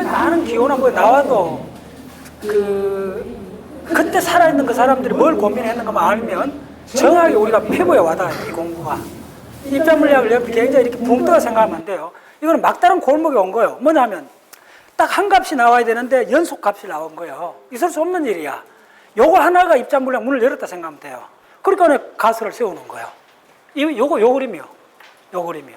많은 기호나 뭐 나와도 그때 살아있는 그 사람들이 뭘 고민했는가만 알면 정확히 우리가 피부에 와닿아요, 이 공부가. 입자물리학을 여러분이 굉장히 이렇게 붕 떠 생각하면 안 돼요. 이거는 막다른 골목에 온 거예요. 뭐냐 하면 딱 한 값이 나와야 되는데 연속 값이 나온 거예요. 있을 수 없는 일이야. 요거 하나가 입자물리학 문을 열었다 생각하면 돼요. 그러니까 가설을 세우는 거예요. 요 그림이요. 요 그림이요.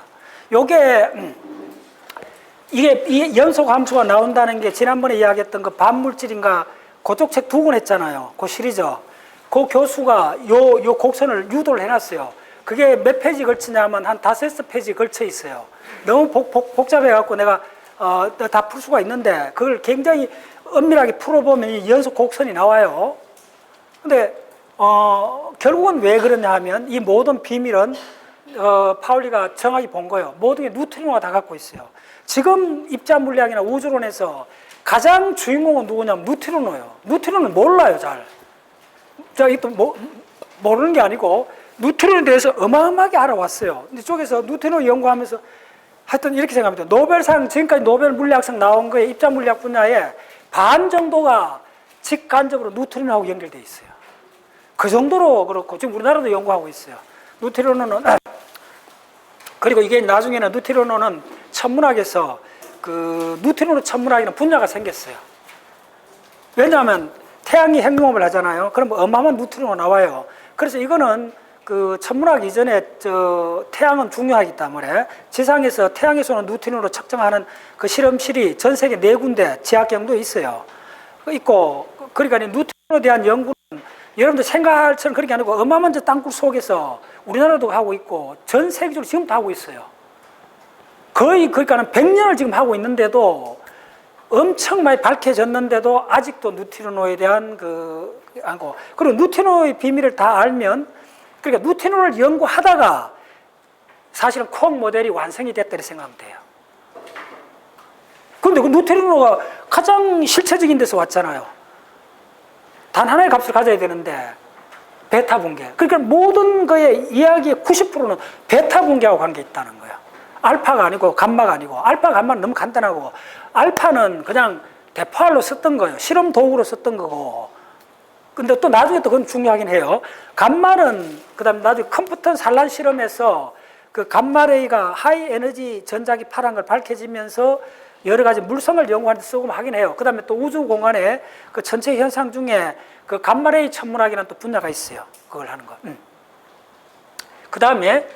이게 연속 함수가 나온다는 게 지난번에 이야기했던 그 반물질인가 그쪽 책 2권 했잖아요. 그 시리즈. 그 교수가 요 곡선을 유도를 해놨어요. 그게 몇 페이지 걸치냐면 한 5페이지 걸쳐 있어요. 너무 복잡해갖고 내가 다 풀 수가 있는데 그걸 굉장히 엄밀하게 풀어보면 이 연속 곡선이 나와요. 근데 결국은 왜 그러냐 하면 이 모든 비밀은 파울리가 정확히 본 거예요. 모든 게 뉴트리노가 다 갖고 있어요. 지금 입자물리학이나 우주론에서 가장 주인공은 누구냐면 뉴트리노예요. 뉴트리노는 몰라요, 잘. 모르는 게 아니고 뉴트리노에 대해서 어마어마하게 알아왔어요. 근데 쪽에서 뉴트리노 연구하면서 하여튼 이렇게 생각합니다. 노벨상, 지금까지 노벨 물리학상 나온 거에 입자물리학 분야에 반 정도가 직간접으로 뉴트리노하고 연결되어 있어요. 그 정도로 그렇고 지금 우리나라도 연구하고 있어요. 뉴트리노는 그리고 이게 나중에는 뉴트리노는 천문학에서 그 뉴트리노 천문학이라는 분야가 생겼어요. 왜냐하면 태양이 핵융합을 하잖아요. 그럼 어마어마한 뉴트리노가 나와요. 그래서 이거는 그 천문학 이전에 태양은 중요하기 때문에 지상에서 태양에서 오는 뉴트리노로 측정하는 그 실험실이 전 세계 4군데 지하경도 있어요. 있고 그러니까 뉴트리노에 대한 연구는 여러분들 생각할 처럼 그렇게 아니고 어마어마한 땅굴 속에서 우리나라도 하고 있고 전 세계적으로 지금도 하고 있어요. 그러니까는 100년을 지금 하고 있는데도 엄청 많이 밝혀졌는데도 아직도 뉴트리노에 대한 그리고 뉴트리노의 비밀을 다 알면 그러니까 뉴트리노를 연구하다가 사실은 콩 모델이 완성이 됐다 이렇게 생각하면 돼요. 그런데 그 뉴트리노가 가장 실체적인 데서 왔잖아요. 단 하나의 값을 가져야 되는데 베타 붕괴. 그러니까 모든 거의 이야기의 90%는 베타 붕괴하고 관계 있다는 거예요. 알파가 아니고 감마가 아니고 알파 감마는 너무 간단하고 알파는 그냥 대포알로 썼던 거예요. 실험 도구로 썼던 거고. 근데 또 나중에 또 그건 중요하긴 해요. 감마는 그다음에 나중에 컴퓨터 산란 실험에서 그 감마레이가 하이 에너지 전자기 파란 걸 밝혀지면서 여러 가지 물성을 연구하는 데 쓰고 하긴 해요. 그 다음에 또 우주 공간에 그 전체 현상 중에 그 감마레이 천문학이라는 또 분야가 있어요. 그걸 하는 거. 그 다음에,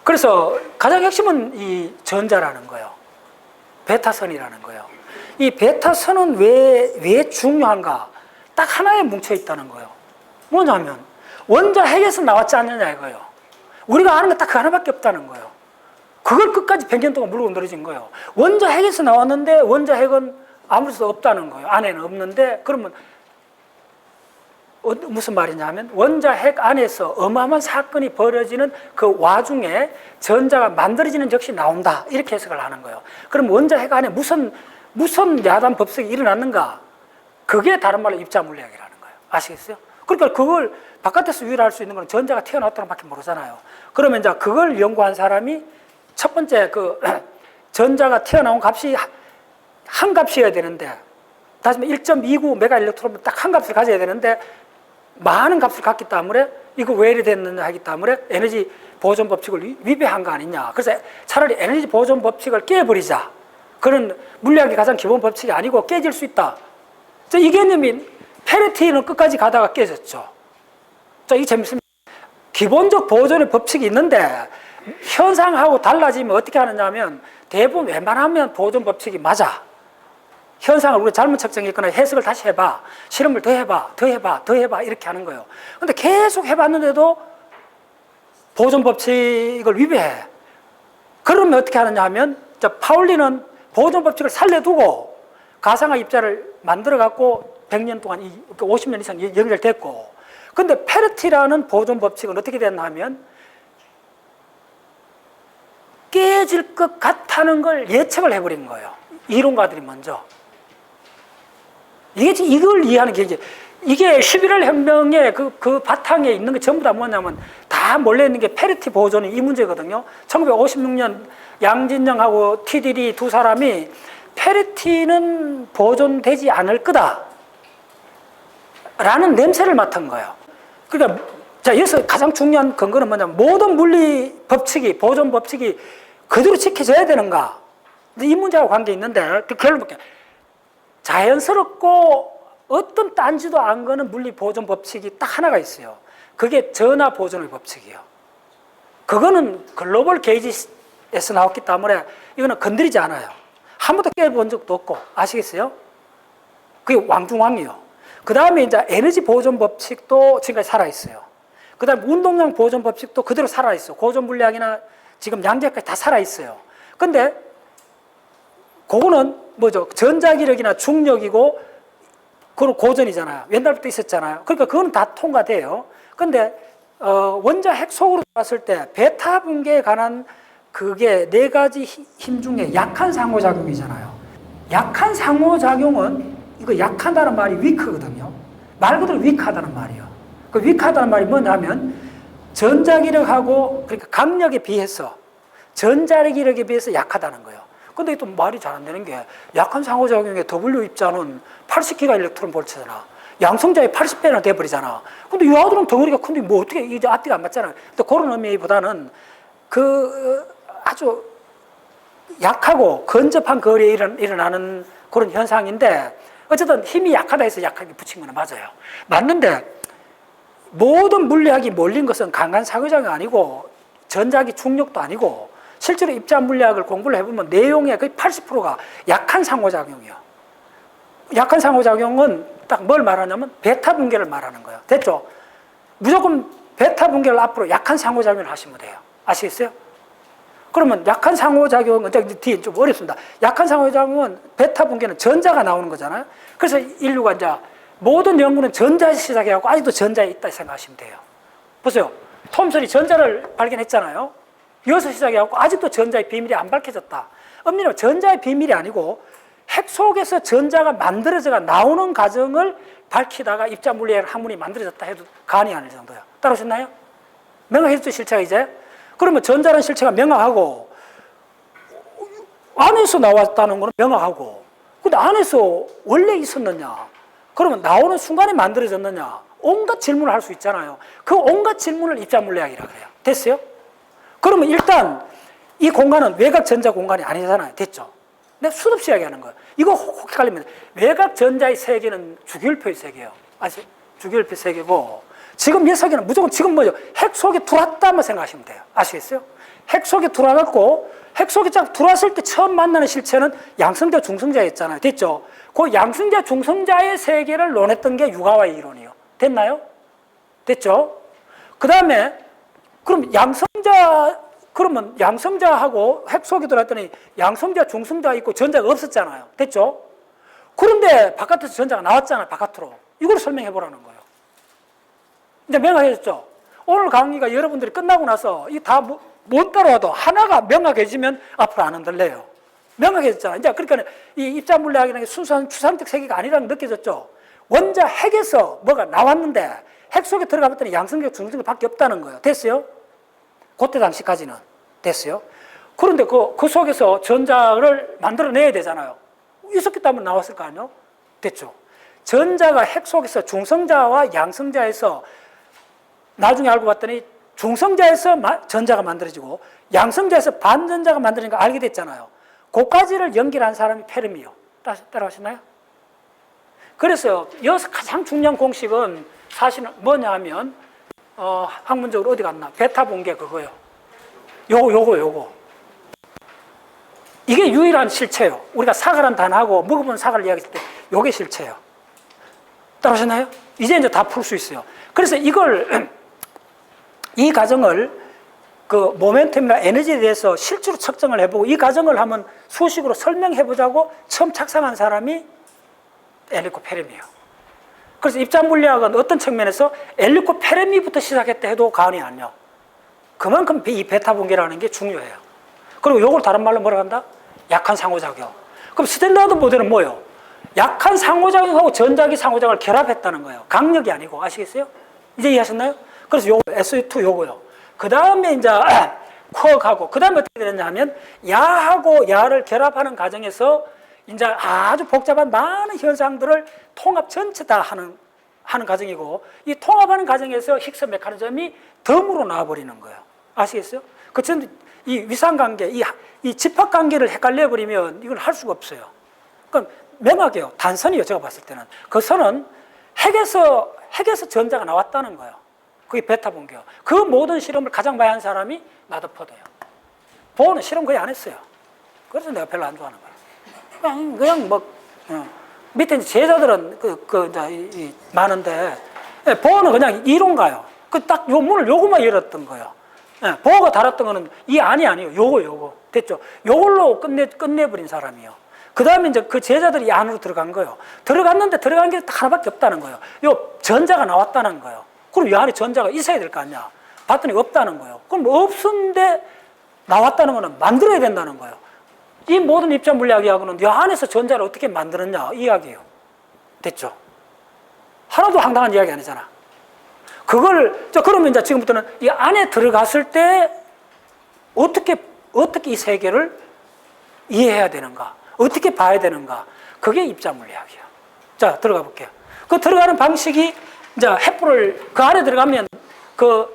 그래서 가장 핵심은 이 전자라는 거예요. 베타선이라는 거예요. 이 베타선은 왜 중요한가? 딱 하나에 뭉쳐 있다는 거예요. 뭐냐면, 원자 핵에서 나왔지 않느냐 이거예요. 우리가 아는 게 딱 그 하나밖에 없다는 거예요. 그걸 끝까지 100년 동안 물고 늘어진 거예요. 원자 핵에서 나왔는데 원자 핵은 아무것도 없다는 거예요. 안에는 없는데 그러면 무슨 말이냐 하면 원자 핵 안에서 어마어마한 사건이 벌어지는 그 와중에 전자가 만들어지는 즉시 나온다. 이렇게 해석을 하는 거예요. 그럼 원자 핵 안에 무슨 야단 법석이 일어났는가? 그게 다른 말로 입자물리학이라는 거예요. 아시겠어요? 그러니까 그걸 바깥에서 유일할 수 있는 건 전자가 튀어나왔다는 밖에 모르잖아요. 그러면 이제 그걸 연구한 사람이 첫 번째 전자가 튀어나온 값이 한 값이어야 되는데 다시 말해 1.29 메가 일렉트론 딱 한 값을 가져야 되는데 많은 값을 갖기 때문에 이거 왜 이래 됐느냐 하기 때문에 에너지 보존 법칙을 위배한 거 아니냐. 그래서 차라리 에너지 보존 법칙을 깨버리자. 그런 물리학의 가장 기본 법칙이 아니고 깨질 수 있다. 이 개념이 페레티는 끝까지 가다가 깨졌죠. 이게 재밌습니다. 기본적 보존의 법칙이 있는데 현상하고 달라지면 어떻게 하느냐 하면 대부분 웬만하면 보존 법칙이 맞아. 현상을 우리가 잘못 측정했거나 해석을 다시 해봐. 실험을 더 해봐 이렇게 하는 거예요. 근데 계속 해봤는데도 보존 법칙을 위배해. 그러면 어떻게 하느냐 하면 파울리는 보존 법칙을 살려두고 가상화 입자를 만들어갖고 100년 동안 50년 이상 연결됐고 근데 페르티라는 보존 법칙은 어떻게 됐나 하면 깨질 것 같다는 걸 예측을 해버린 거예요. 이론가들이 먼저. 이걸 이해하는 게 이제 이게 11월 혁명의 그 바탕에 있는 게 전부 다 뭐냐면 다 몰려 있는 게 페리티 보존이 이 문제거든요. 1956년 양진영하고 티딜이 두 사람이 페리티는 보존되지 않을 거다 라는 냄새를 맡은 거예요. 그러니까 자, 여기서 가장 중요한 근거는 뭐냐면 모든 물리 법칙이, 보존 법칙이 그대로 지켜져야 되는가. 이 문제하고 관계 있는데, 결론 볼게요. 자연스럽고 어떤 딴지도 안 거는 물리 보존 법칙이 딱 하나가 있어요. 그게 전하 보존의 법칙이에요. 그거는 글로벌 게이지에서 나왔기 때문에 이거는 건드리지 않아요. 한 번도 깨본 적도 없고, 아시겠어요? 그게 왕중왕이에요. 그 다음에 이제 에너지 보존 법칙도 지금까지 살아있어요. 그 다음에 운동량 보존 법칙도 그대로 살아있어요. 고전 물량이나 지금 양자까지 다 살아있어요. 근데 그거는 뭐죠? 전자기력이나 중력이고 그건 고전이잖아요. 옛날부터 있었잖아요. 그러니까 그건 다 통과돼요. 근데 원자 핵 속으로 들어갔을 때 베타 붕괴에 관한 그게 네 가지 힘 중에 약한 상호작용이잖아요. 약한 상호작용은 이거 약하다는 말이 위크거든요. 말 그대로 위크하다는 말이에요. 그 위크하다는 말이 뭐냐면 전자기력하고 그러니까 강력에 비해서 전자기력에 비해서 약하다는 거예요. 근데 또 말이 잘 안 되는 게 약한 상호작용의 W 입자는 80기가 일렉트론 볼트잖아. 양성자의 80배나 돼버리잖아. 근데 이 아들은 덩어리가 큰데 뭐 어떻게 이제 앞뒤가 안 맞잖아. 근데 그런 의미보다는 아주 약하고 근접한 거리에 일어나는 그런 현상인데 어쨌든 힘이 약하다 해서 약하게 붙인 건 맞아요. 맞는데 모든 물리학이 몰린 것은 강한 상호작용이 아니고 전자기 중력도 아니고 실제로 입자 물리학을 공부를 해보면 내용의 거의 80%가 약한 상호작용이에요. 약한 상호작용은 딱 뭘 말하냐면 베타 붕괴를 말하는 거예요. 됐죠? 무조건 베타 붕괴를 앞으로 약한 상호작용을 하시면 돼요. 아시겠어요? 그러면 약한 상호작용은 뒤에 좀 어렵습니다. 약한 상호작용은 베타 붕괴는 전자가 나오는 거잖아요. 그래서 인류가 이제 모든 연구는 전자에서 시작해갖고 아직도 전자에 있다 생각하시면 돼요. 보세요. 톰슨이 전자를 발견했잖아요. 여기서 시작해갖고 아직도 전자의 비밀이 안 밝혀졌다. 엄밀히 전자의 비밀이 아니고 핵 속에서 전자가 만들어져가 나오는 과정을 밝히다가 입자 물리학 학문이 만들어졌다 해도 간이 아닐 정도예요. 따라오셨나요? 명확해졌죠, 실체가 이제? 그러면 전자라는 실체가 명확하고 안에서 나왔다는 거는 명확하고 근데 안에서 원래 있었느냐? 그러면 나오는 순간에 만들어졌느냐? 온갖 질문을 할 수 있잖아요. 그 온갖 질문을 입자 물리학이라고 해요. 됐어요? 그러면 일단 이 공간은 외곽 전자 공간이 아니잖아요. 됐죠? 내가 수없이 이야기하는 거예요. 이거 혹 헷갈리면 외곽 전자의 세계는 주기율표의 세계예요. 아시죠? 주기율표 세계고 지금 이 세계는 무조건 지금 뭐죠? 핵 속에 들어왔다만 생각하시면 돼요. 아시겠어요? 핵 속에 들어와갖고 핵 속에 딱 들어왔을 때 처음 만나는 실체는 양성자 중성자였잖아요. 됐죠? 그 양성자 중성자의 세계를 논했던 게 유가와의 이론이에요. 됐나요? 됐죠? 그 다음에 그럼 그러면 양성자하고 핵 속에 들어왔더니 양성자, 중성자가 있고 전자가 없었잖아요. 됐죠? 그런데 바깥에서 전자가 나왔잖아요. 바깥으로. 이걸 설명해 보라는 거예요. 이제 명확해졌죠? 오늘 강의가 여러분들이 끝나고 나서 이 다 못 따라와도 하나가 명확해지면 앞으로 안 흔들려요. 명확해졌잖아요. 이제 그러니까 이 입자 물리학이라는 게 순수한 추상적 세계가 아니라는 게 느껴졌죠? 원자 핵에서 뭐가 나왔는데 핵 속에 들어가 봤더니 양성자, 중성자 밖에 없다는 거예요. 됐어요? 그때 당시까지는 됐어요. 그런데 그 속에서 전자를 만들어내야 되잖아요. 있었기 때문에 나왔을 거 아니에요? 됐죠. 전자가 핵 속에서 중성자와 양성자에서 나중에 알고 봤더니 중성자에서 전자가 만들어지고 양성자에서 반전자가 만들어진 거 알게 됐잖아요. 그까지를 연결한 사람이 페르미요. 따라가시나요? 그래서 여기서 가장 중요한 공식은 사실은 뭐냐 하면 학문적으로 어디 갔나? 베타 붕괴 그거요. 요거. 이게 유일한 실체예요. 우리가 사과란 단어하고 먹어본 사과를 이야기했을 때 요게 실체예요. 따라오셨나요? 이제 다 풀 수 있어요. 그래서 이 과정을 그 모멘텀이나 에너지에 대해서 실제로 측정을 해보고 이 과정을 한번 수식으로 설명해보자고 처음 착상한 사람이 엔리코 페르미예요. 그래서 입자 물리학은 어떤 측면에서 엔리코 페르미부터 시작했다 해도 과언이 아니에요. 그만큼 이 베타 붕괴라는 게 중요해요. 그리고 이걸 다른 말로 뭐라 한다? 약한 상호작용. 그럼 스탠다드 모델은 뭐예요? 약한 상호작용하고 전자기 상호작용을 결합했다는 거예요. 강력이 아니고. 아시겠어요? 이제 이해하셨나요? 그래서 요거 SO2 요거요. 그 다음에 이제 쿼크하고 그 다음에 어떻게 되느냐 하면 야하고 야를 결합하는 과정에서 이제 아주 복잡한 많은 현상들을 통합 전체 다 하는 과정이고, 이 통합하는 과정에서 힉스 메커니즘이 덤으로 나와버리는 거예요. 아시겠어요? 그처럼 이 위상관계, 이 집합관계를 헷갈려버리면 이걸 할 수가 없어요. 그러니까 명확해요. 단선이요. 제가 봤을 때는 그 선은 핵에서 전자가 나왔다는 거예요. 그게 베타 분계요. 그 모든 실험을 가장 많이 한 사람이 마더퍼드예요. 보어는 실험 거의 안 했어요. 그래서 내가 별로 안 좋아하는 거예요. 그냥 뭐 밑에 이제 제자들은 많은데, 보어는 그냥 이론가요. 그 딱 요 문을 요거만 열었던 거예요. 보어가 달았던 거는 이 안이 아니에요. 요거 됐죠. 요걸로 끝내버린 사람이요. 그 다음에 이제 그 제자들이 이 안으로 들어간 거예요. 들어갔는데 들어간 게 딱 하나밖에 없다는 거예요. 요 전자가 나왔다는 거예요. 그럼 이 안에 전자가 있어야 될 거 아니야. 봤더니 없다는 거예요. 그럼 없는데 나왔다는 거는 만들어야 된다는 거예요. 이 모든 입자 물리학 이야기는 이 안에서 전자를 어떻게 만들었냐 이 이야기예요. 됐죠? 하나도 황당한 이야기 아니잖아. 그러면 이제 지금부터는 이 안에 들어갔을 때 어떻게 이 세계를 이해해야 되는가, 어떻게 봐야 되는가, 그게 입자 물리학이에요. 자, 들어가 볼게요. 그 들어가는 방식이 이제 횃불을 그 안에 들어가면 그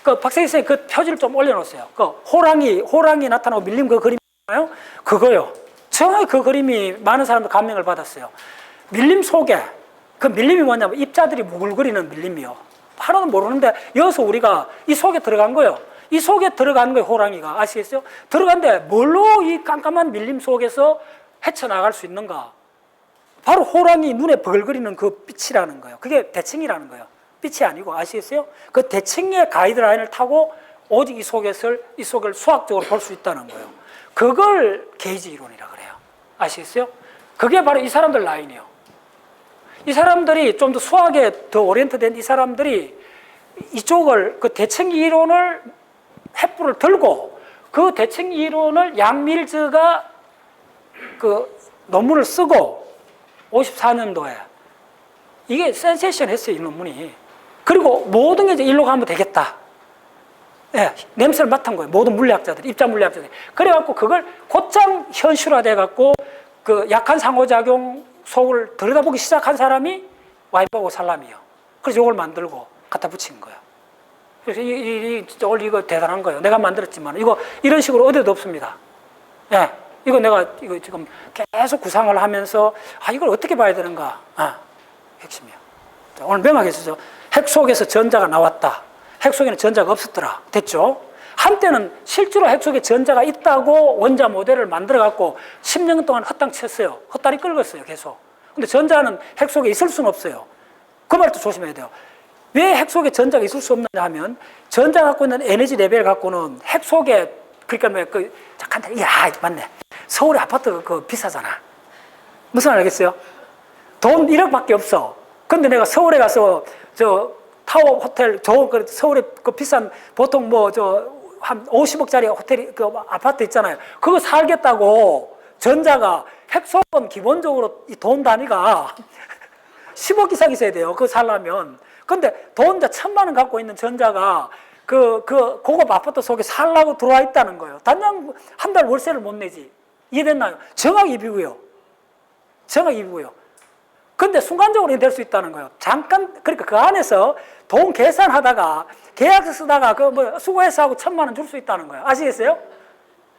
박세기 선생님 그 표지를 좀 올려놓았어요. 그 호랑이 나타나고 밀림 그 그림 있잖아요. 그거요. 정확히 그 그림이 많은 사람들 감명을 받았어요. 밀림 속에 그 밀림이 뭐냐면 입자들이 무글거리는 밀림이요. 하나도 모르는데 여기서 우리가 이 속에 들어간 거예요. 이 속에 들어간 거예요. 호랑이가. 아시겠어요? 들어간데 뭘로 이 깜깜한 밀림 속에서 헤쳐나갈 수 있는가? 바로 호랑이 눈에 버글거리는 그 빛이라는 거예요. 그게 대칭이라는 거예요. 빛이 아니고. 아시겠어요? 그 대칭의 가이드라인을 타고 오직 이 속을 수학적으로 볼 수 있다는 거예요. 그걸 게이지 이론이라 그래요. 아시겠어요? 그게 바로 이 사람들 라인이에요. 이 사람들이 좀 더 수학에 더 오리엔트된 이 사람들이 이쪽을 그 대칭 이론을 횃불을 들고 그 대칭 이론을 양밀즈가 그 논문을 쓰고 54년도에 이게 센세이션 했어요. 이 논문이. 그리고 모든 게 이제 일로 가면 되겠다. 예, 냄새를 맡은 거예요. 모든 물리학자들이, 입자 물리학자들이. 그래갖고 그걸 곧장 현실화돼갖고 그 약한 상호작용 속을 들여다보기 시작한 사람이 와이버고 살람이에요. 그래서 이걸 만들고 갖다 붙인 거예요. 그래서 진짜 원래 이거 대단한 거예요. 내가 만들었지만 이런 식으로 어디도 없습니다. 예, 내가 지금 계속 구상을 하면서 이걸 어떻게 봐야 되는가? 핵심이에요. 자, 오늘 명확히 쓰죠. 핵 속에서 전자가 나왔다. 핵 속에는 전자가 없었더라. 됐죠? 한때는 실제로 핵 속에 전자가 있다고 원자 모델을 만들어갖고 10년 동안 헛땅 쳤어요. 헛다리 긁었어요. 계속. 근데 전자는 핵 속에 있을 수는 없어요. 그 말도 조심해야 돼요. 왜 핵 속에 전자가 있을 수 없느냐 하면 전자가 갖고 있는 에너지 레벨 갖고는 핵 속에 그러니까 잠깐 맞네. 서울의 아파트 비싸잖아. 무슨 말 알겠어요? 돈 1억밖에 없어. 근데 내가 서울에 가서 타워 호텔 서울에 비싼 보통 한 50억짜리 호텔 아파트 있잖아요. 그거 살겠다고 전자가 핵 속은 기본적으로 이 돈 단위가 10억 이상 있어야 돼요. 그거 살려면. 근데 돈 1,000만 원 갖고 있는 전자가 고급 아파트 속에 살라고 들어와 있다는 거예요. 단장 한 달 월세를 못 내지. 이해됐나요? 정확히 비고요. 근데 순간적으로 될 수 있다는 거예요. 그러니까 그 안에서 돈 계산하다가 계약서 쓰다가 수고해서 하고 1,000만 원 줄 수 있다는 거예요. 아시겠어요?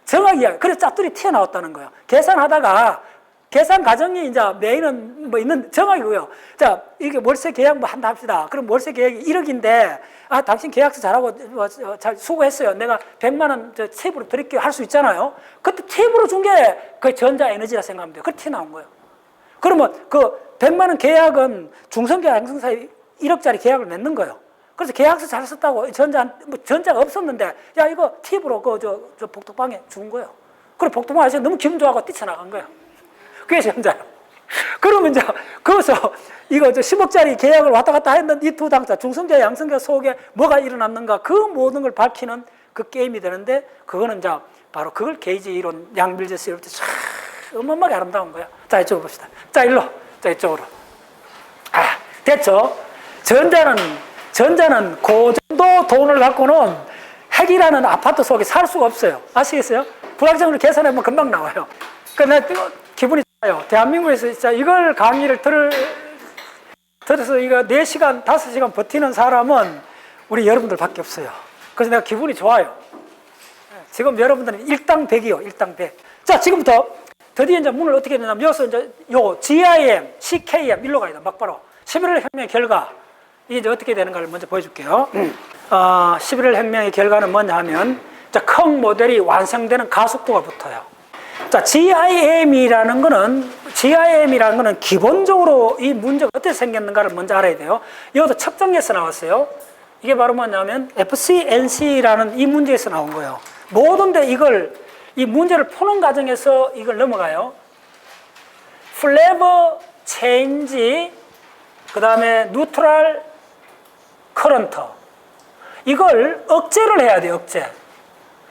정확히 그래서 짭들이 튀어나왔다는 거예요. 계산하다가 계산 과정이 이제 메인은 있는 정확이고요. 자, 이게 월세 계약 한다 합시다. 그럼 월세 계약이 1억인데 당신 계약서 잘하고 잘 수고했어요. 내가 100만 원 팁으로 드릴게요. 할 수 있잖아요. 그때 팁으로 준 게 그 전자 에너지라 생각하면 돼요. 그게 튀어나온 거예요. 그러면 그 100만 원 계약은 중성계약 양성 사이 1억짜리 계약을 맺는 거예요. 그래서 계약서 잘 썼다고 전자가 없었는데 이거 팁으로 저 복덕방에 준 거예요. 그리고 복덕방 아저씨 너무 기분 좋아하고 뛰쳐나간 거예요. 그게 전자예요. 그러면 이제 거기서 이거 10억짜리 계약을 왔다 갔다 했는 이 두 당사 중성계약 양성계약 속에 뭐가 일어났는가 그 모든 걸 밝히는 그 게임이 되는데 그거는 이제 바로 그걸 게이지 이론 양밀제스 이럴 때 쫙 어마어마하게 아름다운 거야. 자, 이쪽으로 봅시다. 자, 일로. 자, 이쪽으로. 됐죠? 전자는 그 정도 돈을 갖고는 핵이라는 아파트 속에 살 수가 없어요. 아시겠어요? 불확정을 계산해보면 금방 나와요. 그러니까 나 기분이 좋아요. 대한민국에서 진짜 이걸 강의를 들어서 이거 4시간, 5시간 버티는 사람은 우리 여러분들밖에 없어요. 그래서 내가 기분이 좋아요. 지금 여러분들은 일당백이요, 일당백. 자, 지금부터 드디어 이제 문을 어떻게 되냐면, 여기서 이제 요 GIM, CKM, 일로 가야 돼, 막바로. 11월 혁명의 결과. 이게 이제 어떻게 되는가를 먼저 보여줄게요. 11월 혁명의 결과는 뭐냐 하면, 자, 坑 모델이 완성되는 가속도가 붙어요. 자, GIM이라는 거는 기본적으로 이 문제가 어떻게 생겼는가를 먼저 알아야 돼요. 여기도 측정에서 나왔어요. 이게 바로 뭐냐면 FCNC라는 이 문제에서 나온 거예요. 모든데 이 문제를 푸는 과정에서 이걸 넘어가요. 플레버 체인지, 그 다음에 뉴트럴 커런트. 이걸 억제를 해야 돼요, 억제.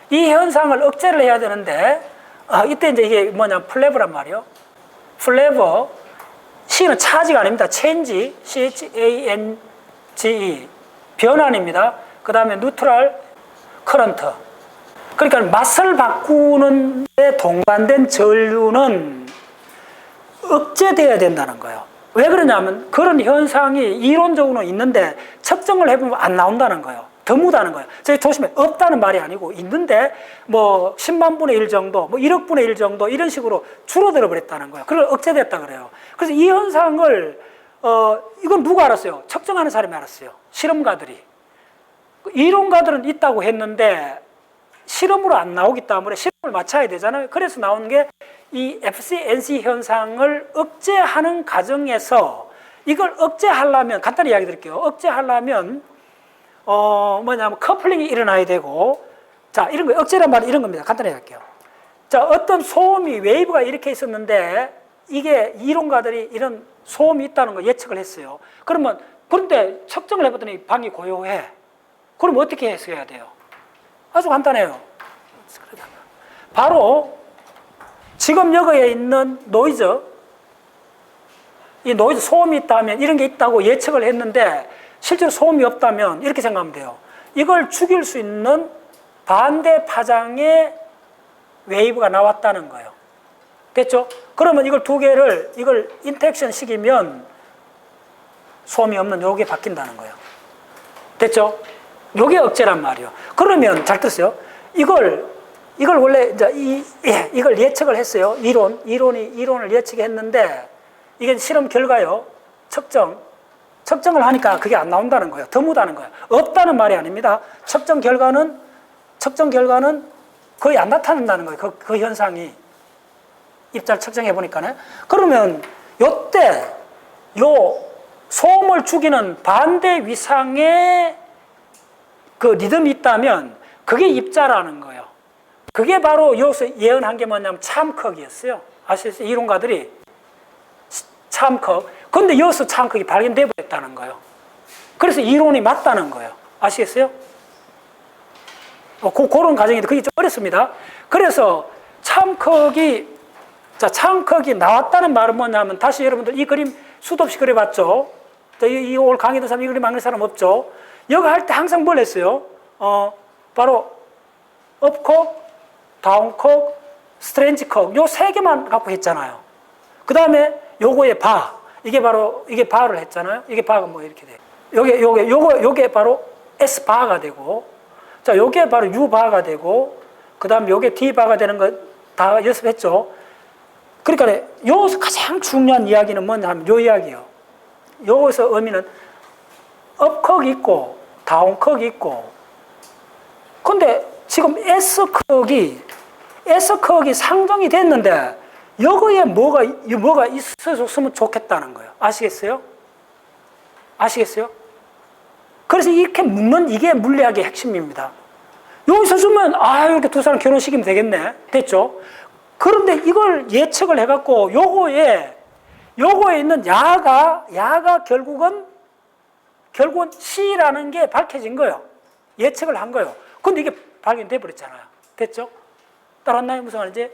이 현상을 억제를 해야 되는데, 이때 이제 이게 뭐냐, 플레버란 말이요. 플레버, C는 차지가 아닙니다. 체인지, CHANGE. 변환입니다. 그 다음에 뉴트럴 커런트. 그러니까 맛을 바꾸는 데 동반된 전류는 억제돼야 된다는 거예요. 왜 그러냐면 그런 현상이 이론적으로는 있는데 측정을 해보면 안 나온다는 거예요. 드무다는 거예요. 저희 조심해. 없다는 말이 아니고 있는데 뭐 10만 분의 1 정도, 뭐 1억 분의 1 정도 이런 식으로 줄어들어 버렸다는 거예요. 그걸 억제됐다 그래요. 그래서 이 현상을 이건 누가 알았어요? 측정하는 사람이 알았어요. 실험가들이. 이론가들은 있다고 했는데 실험으로 안 나오기 때문에 실험을 맞춰야 되잖아요. 그래서 나온 게 이 FCNC 현상을 억제하는 과정에서 이걸 억제하려면 간단히 이야기 드릴게요. 억제하려면 뭐냐면 커플링이 일어나야 되고, 자, 이런 거 억제란 말은 이런 겁니다. 간단히 할게요. 자, 어떤 소음이 웨이브가 이렇게 있었는데 이게 이론가들이 이런 소음이 있다는 거 예측을 했어요. 그런데 측정을 해봤더니 방이 고요해. 그럼 어떻게 해석해야 돼요? 아주 간단해요. 바로 지금 여기에 있는 노이즈, 이 노이즈 소음이 있다면 이런 게 있다고 예측을 했는데 실제로 소음이 없다면 이렇게 생각하면 돼요. 이걸 죽일 수 있는 반대 파장의 웨이브가 나왔다는 거예요. 됐죠? 그러면 이걸 두 개를 이걸 인터랙션 시키면 소음이 없는 요게 바뀐다는 거예요. 됐죠? 요게 억제란 말이에요. 그러면 잘 듣으세요. 이걸 원래 이제 이걸 예측을 했어요. 이론을 예측했는데 이게 실험 결과요. 측정을 하니까 그게 안 나온다는 거예요. 드무다는 거예요. 없다는 말이 아닙니다. 측정 결과는 거의 안 나타난다는 거예요. 그 현상이 입자를 측정해 보니까요. 그러면 요때 소음을 죽이는 반대 위상의 그 리듬이 있다면 그게 입자라는 거예요. 그게 바로 여기서 예언한 게 뭐냐면 참컥이었어요. 아시겠어요? 이론가들이 참컥. 근데 여기서 참컥이 발견돼 버렸다는 거예요. 그래서 이론이 맞다는 거예요. 아시겠어요? 그런 과정인데 그게 좀 어렵습니다. 그래서 참컥이 나왔다는 말은 뭐냐면 다시 여러분들 이 그림 수도 없이 그려봤죠? 이 올 강의 듣는 사람 이 그림 안 그린 사람 없죠? 여기 할 때 항상 뭘 했어요? 바로 업콕, 다운콕, 스트레인지콕 요 세 개만 갖고 했잖아요. 그 다음에 요거의 이게 바를 했잖아요. 이게 바가 뭐 이렇게 돼. 요게 바로 S 바가 되고, 자, 요게 바로 U 바가 되고, 그 다음 요게 D 바가 되는 거 다 연습했죠. 그러니까 여기서 가장 중요한 이야기는 뭐냐 하면 요 이야기예요. 여기서 의미는 업콕이 있고 다운콕이 있고, 근데 지금 S콕이 상정이 됐는데 여기에 뭐가 있었으면 좋겠다는 거예요. 아시겠어요? 그래서 이렇게 묶는 이게 물리학의 핵심입니다. 여기서 주면 이렇게 두 사람 결혼시키면 되겠네. 됐죠? 그런데 이걸 예측을 해갖고 요거에 있는 야가 결국은 C라는 게 밝혀진 거예요. 예측을 한 거예요. 근데 이게 발견돼 버렸잖아요. 됐죠? 따라왔나요? 무슨 말인지?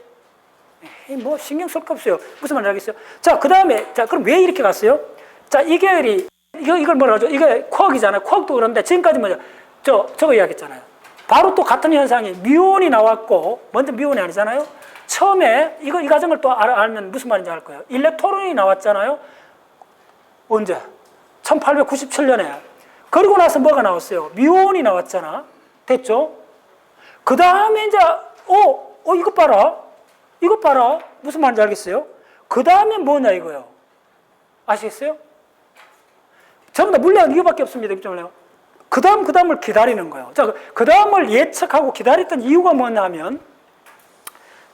뭐 신경 쓸 거 없어요. 무슨 말인지 알겠어요? 자, 그 다음에, 자, 그럼 왜 이렇게 갔어요? 자, 이 계열이, 이걸 뭐라 하죠? 이게 쿼크이잖아요. 쿼크도 그런데 지금까지 뭐죠? 저거 이야기했잖아요. 바로 또 같은 현상이 뮤온이 나왔고, 먼저 뮤온이 아니잖아요? 처음에 이 과정을 또 알면 무슨 말인지 알 거예요. 일렉트론이 나왔잖아요. 언제? 1897년에. 그리고 나서 뭐가 나왔어요? 뮤온이 나왔잖아. 됐죠? 그 다음에 이제, 이것 봐라. 이것 봐라. 무슨 말인지 알겠어요? 그 다음에 뭐냐 이거요. 아시겠어요? 전부 다 물리학은 이거밖에 없습니다. 그 다음을 기다리는 거예요. 자, 그 다음을 예측하고 기다렸던 이유가 뭐냐면,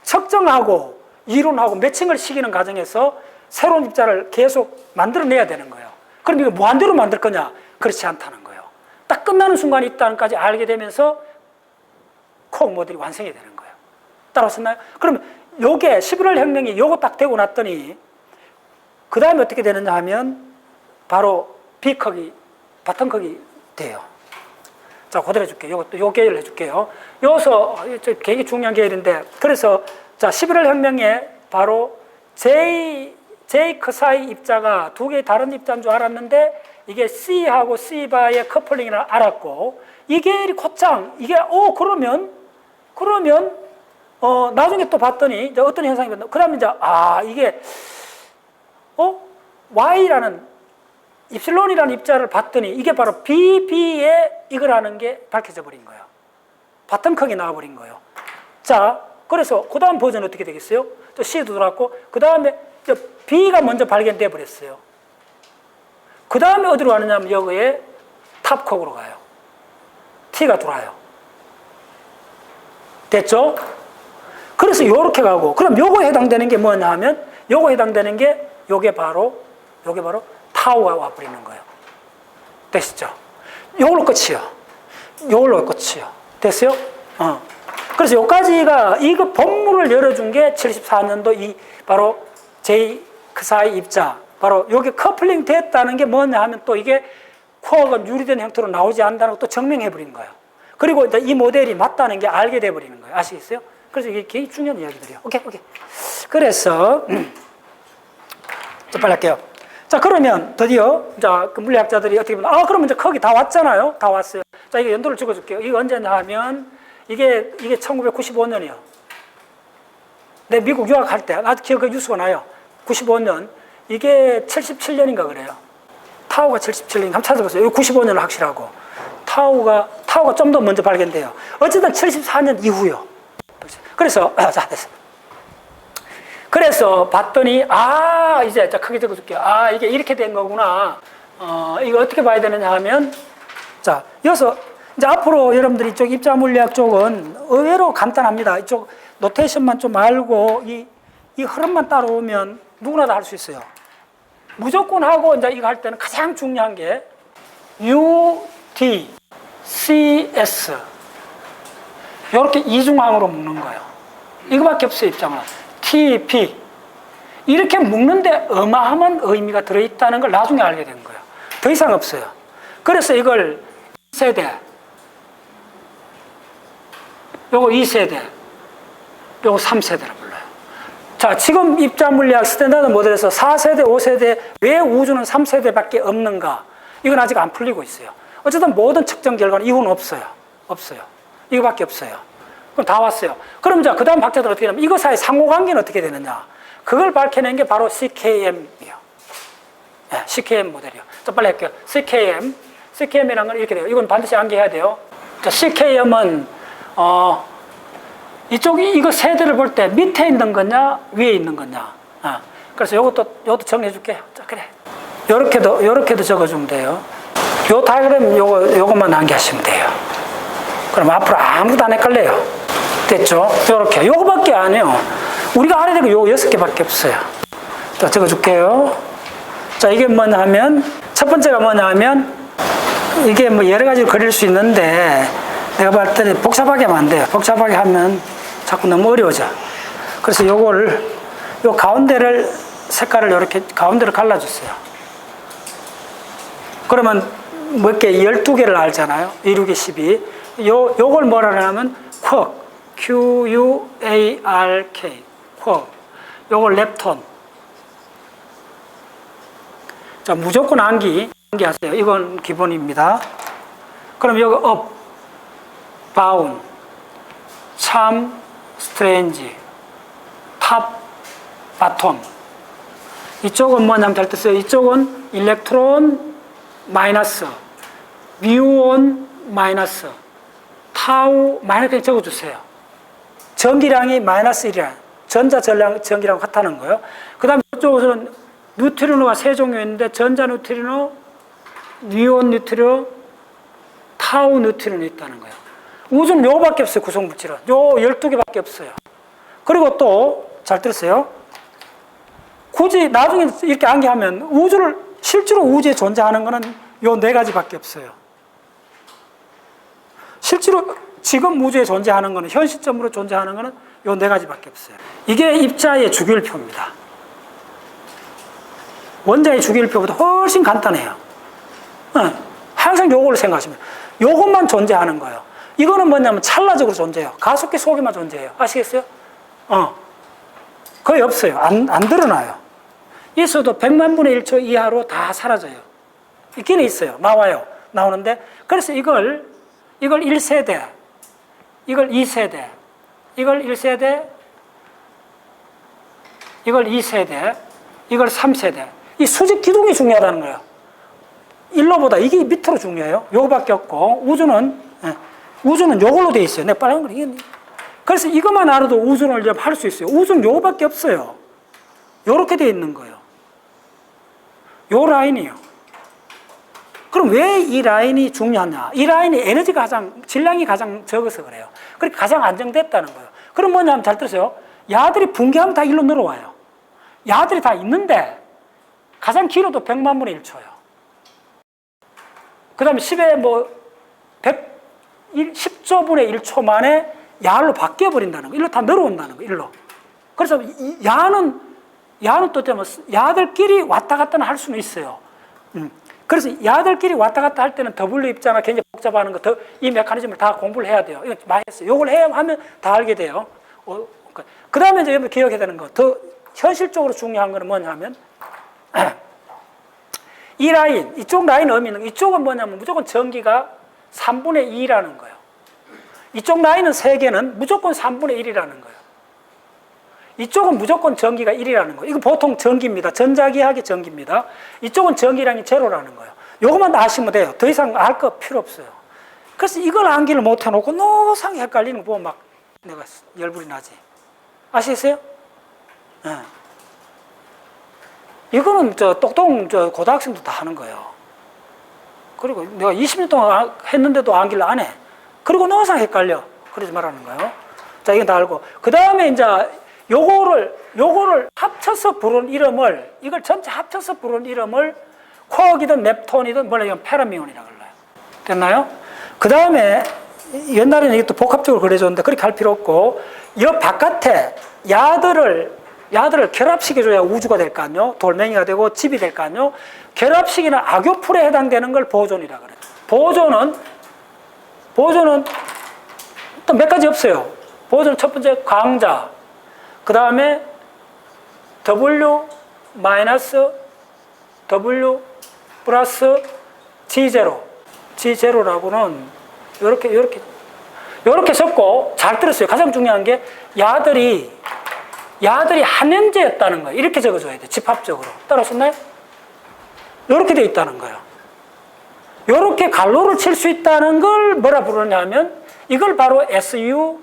측정하고 이론하고 매칭을 시키는 과정에서 새로운 입자를 계속 만들어내야 되는 거예요. 그럼 이거 무한대로 만들 거냐? 그렇지 않다는 거예요. 딱 끝나는 순간이 있다는까지 알게 되면서 쿼크 모델이 완성이 되는 거예요. 따라오셨나요? 그럼 요게 11월 혁명이 요거 딱 되고 났더니 그 다음에 어떻게 되느냐 하면 바로 B컵이 바텀컵이 돼요. 자, 그대로 해줄게요. 요것도 요 계열 해줄게요. 여기서 굉장히 중요한 계열인데, 그래서 자, 11월 혁명에 바로 J 크사이 입자가 두 개의 다른 입자인 줄 알았는데 이게 C하고 C바의 커플링이라 알았고, 이 계열이 곧장 이게 그러면 나중에 또 봤더니 이제 어떤 현상이 봤나? 그다음에 이제 이게 Y라는 입실론이라는 입자를 봤더니 이게 바로 BB에 이거라는 게 밝혀져 버린 거예요. 바텀컵이 나와버린 거예요. 자, 그래서 그 다음 버전 어떻게 되겠어요? 또 C도 들어왔고, 그 다음에 B가 먼저 발견돼 버렸어요. 그 다음에 어디로 가느냐면 여기에 탑콕으로 가요. T가 들어와요. 됐죠? 그래서 요렇게 가고, 그럼 요거에 해당되는 게 뭐냐 하면, 요거에 해당되는 게 요게 바로 타우가 와버리는 거예요. 되시죠? 요걸로 끝이요. 요걸로 끝이요. 됐어요? 그래서 요까지가 이거 본문을 열어준 게 74년도 바로 J 크사이 입자. 바로 요게 커플링 됐다는 게 뭐냐 하면 또 이게 쿼크가 유리된 형태로 나오지 않는다는 것도 증명해버린 거예요. 그리고 이제 이 모델이 맞다는 게 알게 돼버리는 거예요. 아시겠어요? 그래서 이게 굉장히 중요한 이야기들이에요. 오케이. 그래서, 자, 빨리 할게요. 자, 그러면 드디어, 자, 그 물리학자들이 어떻게 보면, 그러면 이제 거기 다 왔잖아요. 다 왔어요. 자, 이게 연도를 적어줄게요. 이게 언제냐 하면, 이게 1995년이요. 내 미국 유학할 때, 아주 기억 뉴스가 나요. 95년. 이게 77년인가 그래요. 타우가 77년. 한번 찾아보세요. 여기 95년은 확실하고. 타우가 좀 더 먼저 발견돼요. 어쨌든 74년 이후요. 그래서, 자, 됐어. 그래서 봤더니, 이제, 자, 크게 적어줄게요. 이게 이렇게 된 거구나. 이거 어떻게 봐야 되느냐 하면, 자, 여기서, 이제 앞으로 여러분들이 이쪽 입자 물리학 쪽은 의외로 간단합니다. 이쪽 노테이션만 좀 알고, 이 흐름만 따라오면 누구나 다 할 수 있어요. 무조건 하고, 이제 이거 할 때는 가장 중요한 게, UT, CS. 이렇게 이중항으로 묶는 거예요. 이거밖에 없어요, 입장은. TP. 이렇게 묶는데 어마어마한 의미가 들어있다는 걸 나중에 알게 된 거예요. 더 이상 없어요. 그래서 이걸 1세대, 요거 2세대, 요거 3세대로 불러요. 자, 지금 입자 물리학 스탠다드 모델에서 4세대, 5세대, 왜 우주는 3세대밖에 없는가? 이건 아직 안 풀리고 있어요. 어쨌든 모든 측정 결과는 이건 없어요. 이거밖에 없어요. 그럼 다 왔어요. 그럼 이제 그 다음 학자들 어떻게 하냐면 이거 사이 상호관계는 어떻게 되느냐. 그걸 밝혀낸 게 바로 CKM이에요. 네, CKM 모델이요. 자, 빨리 할게요. CKM이라는 건 이렇게 돼요. 이건 반드시 암기해야 돼요. 자, CKM은, 이거 세대를 볼 때 밑에 있는 거냐, 위에 있는 거냐. 그래서 요것도 정리해 줄게요. 자, 그래. 요렇게도 적어주면 돼요. 요 다이그램 요것만 암기하시면 돼요. 그럼 앞으로 아무도 안 헷갈려요. 됐죠? 요렇게. 요거밖에 안 해요. 우리가 알아야 되는 거 요 6개밖에 없어요. 자, 적어줄게요. 자, 이게 뭐냐 하면, 첫 번째가 뭐냐 하면, 이게 뭐 여러 가지로 그릴 수 있는데, 내가 봤을 때 복잡하게 하면 안 돼요. 복잡하게 하면 자꾸 너무 어려워져. 그래서 요 가운데를, 색깔을 이렇게 가운데를 갈라주세요. 그러면 몇 개, 12개를 알잖아요. 1, 6개, 12. 요걸 뭐라 하냐면, 쿼크, QUARK. 요걸 렙톤. 자, 무조건 암기하세요. 이건 기본입니다. 그럼 여기 업, 바운, 참, 스트레인지, 탑, 바텀. 이쪽은 뭐냐면 잘 뜻어요. 이쪽은 일렉트론 마이너스, 뮤온 마이너스, 타우 마이너스 적어주세요. 전기량이 마이너스 1이라 전기량 같다는 거예요. 그 다음에 이쪽에서는 뉴트리노가 세 종류 있는데 전자 뉴트리노, 뮤온 뉴트리노, 타우 뉴트리노 있다는 거예요. 우주는 요거밖에 없어요. 구성물질은 요 12개밖에 없어요. 그리고 또 잘 들으세요. 굳이 나중에 이렇게 암기하면 실제로 우주에 존재하는 거는 요 4가지밖에 없어요. 실제로 지금 우주에 존재하는 거는, 현 시점으로 존재하는 거는 요 4가지밖에 없어요. 이게 입자의 주기율표입니다. 원자의 주기율표보다 훨씬 간단해요. 항상 요거를 생각하시면 요것만 존재하는 거예요. 이거는 뭐냐면 찰나적으로 존재해요. 가속기 속에만 존재해요. 아시겠어요? 거의 없어요. 안 드러나요. 있어도 100만 분의 1초 이하로 다 사라져요. 있기는 있어요. 나오는데, 그래서 이걸 1세대, 이걸 2세대, 이걸 1세대, 이걸 2세대, 이걸 3세대. 이 수직 기둥이 중요하다는 거예요. 1로보다 이게 밑으로 중요해요. 요거밖에 없고, 우주는 요걸로 돼 있어요. 내 빨간 거 이게. 그래서 이것만 알아도 우주를 할 수 있어요. 우주는 요거밖에 없어요. 요렇게 돼 있는 거예요. 요 라인이요. 그럼 왜 이 라인이 중요하냐? 이 라인이 질량이 가장 적어서 그래요. 그러니까 가장 안정됐다는 거예요. 그럼 뭐냐면 잘 들으세요. 야들이 붕괴하면 다 일로 늘어와요. 야들이 다 있는데 가장 길어도 100만 분의 1초예요. 그 다음에 10조 분의 1초 만에 야로 바뀌어버린다는 거. 일로 다 늘어온다는 거, 일로. 그래서 야는 또 야들끼리 왔다 갔다 할 수는 있어요. 그래서 야들끼리 왔다 갔다 할 때는 W 입자나 굉장히 복잡한 이 메커니즘을 다 공부를 해야 돼요. 이거 많이 했어요. 이걸 하면 다 알게 돼요. 그 다음에 이제 기억해야 되는 거. 더 현실적으로 중요한 거는 뭐냐면, 이 라인, 이쪽 라인 의미는, 이쪽은 뭐냐면 무조건 전기가 3분의 2라는 거예요. 이쪽 라인은 3개는 무조건 3분의 1이라는 거예요. 이쪽은 무조건 전기가 1이라는 거예요. 이거 보통 전기입니다. 전자기하기 전기입니다. 이쪽은 전기량이 제로라는 거예요. 요것만 아시면 돼요. 더 이상 알 거 필요 없어요. 그래서 이걸 암기를 못 해놓고 노상 헷갈리는 거 보면 막 내가 열불이 나지. 아시겠어요? 네. 이거는 똑똑 고등학생도 다 하는 거예요. 그리고 내가 20년 동안 했는데도 암기를 안 해. 그리고 노상 헷갈려. 그러지 말라는 거예요. 자, 이건 다 알고. 그 다음에 이제 요거를 합쳐서 부른 이름을, 이걸 전체 합쳐서 부른 이름을 쿼크이든 넵톤이든 페르미온이라고 불러요. 됐나요? 그 다음에 옛날에는 이게 또 복합적으로 그려줬는데 그렇게 할 필요 없고, 이 바깥에 야들을 결합시켜줘야 우주가 될 거 아니에요? 돌멩이가 되고 집이 될 거 아니에요? 결합시키는 악교풀에 해당되는 걸 보존이라고 그래요. 보존은 또 몇 가지 없어요. 보존은 첫 번째 광자, 그 다음에 W 마이너스 W 플러스 G0라고는 요렇게 적고, 잘 들었어요. 가장 중요한 게 야들이 한형제였다는 거예요. 이렇게 적어줘야 돼요. 집합적으로. 따라오셨나요? 요렇게 돼 있다는 거예요. 요렇게 갈로를 칠 수 있다는 걸 뭐라 부르냐면, 이걸 바로 SU2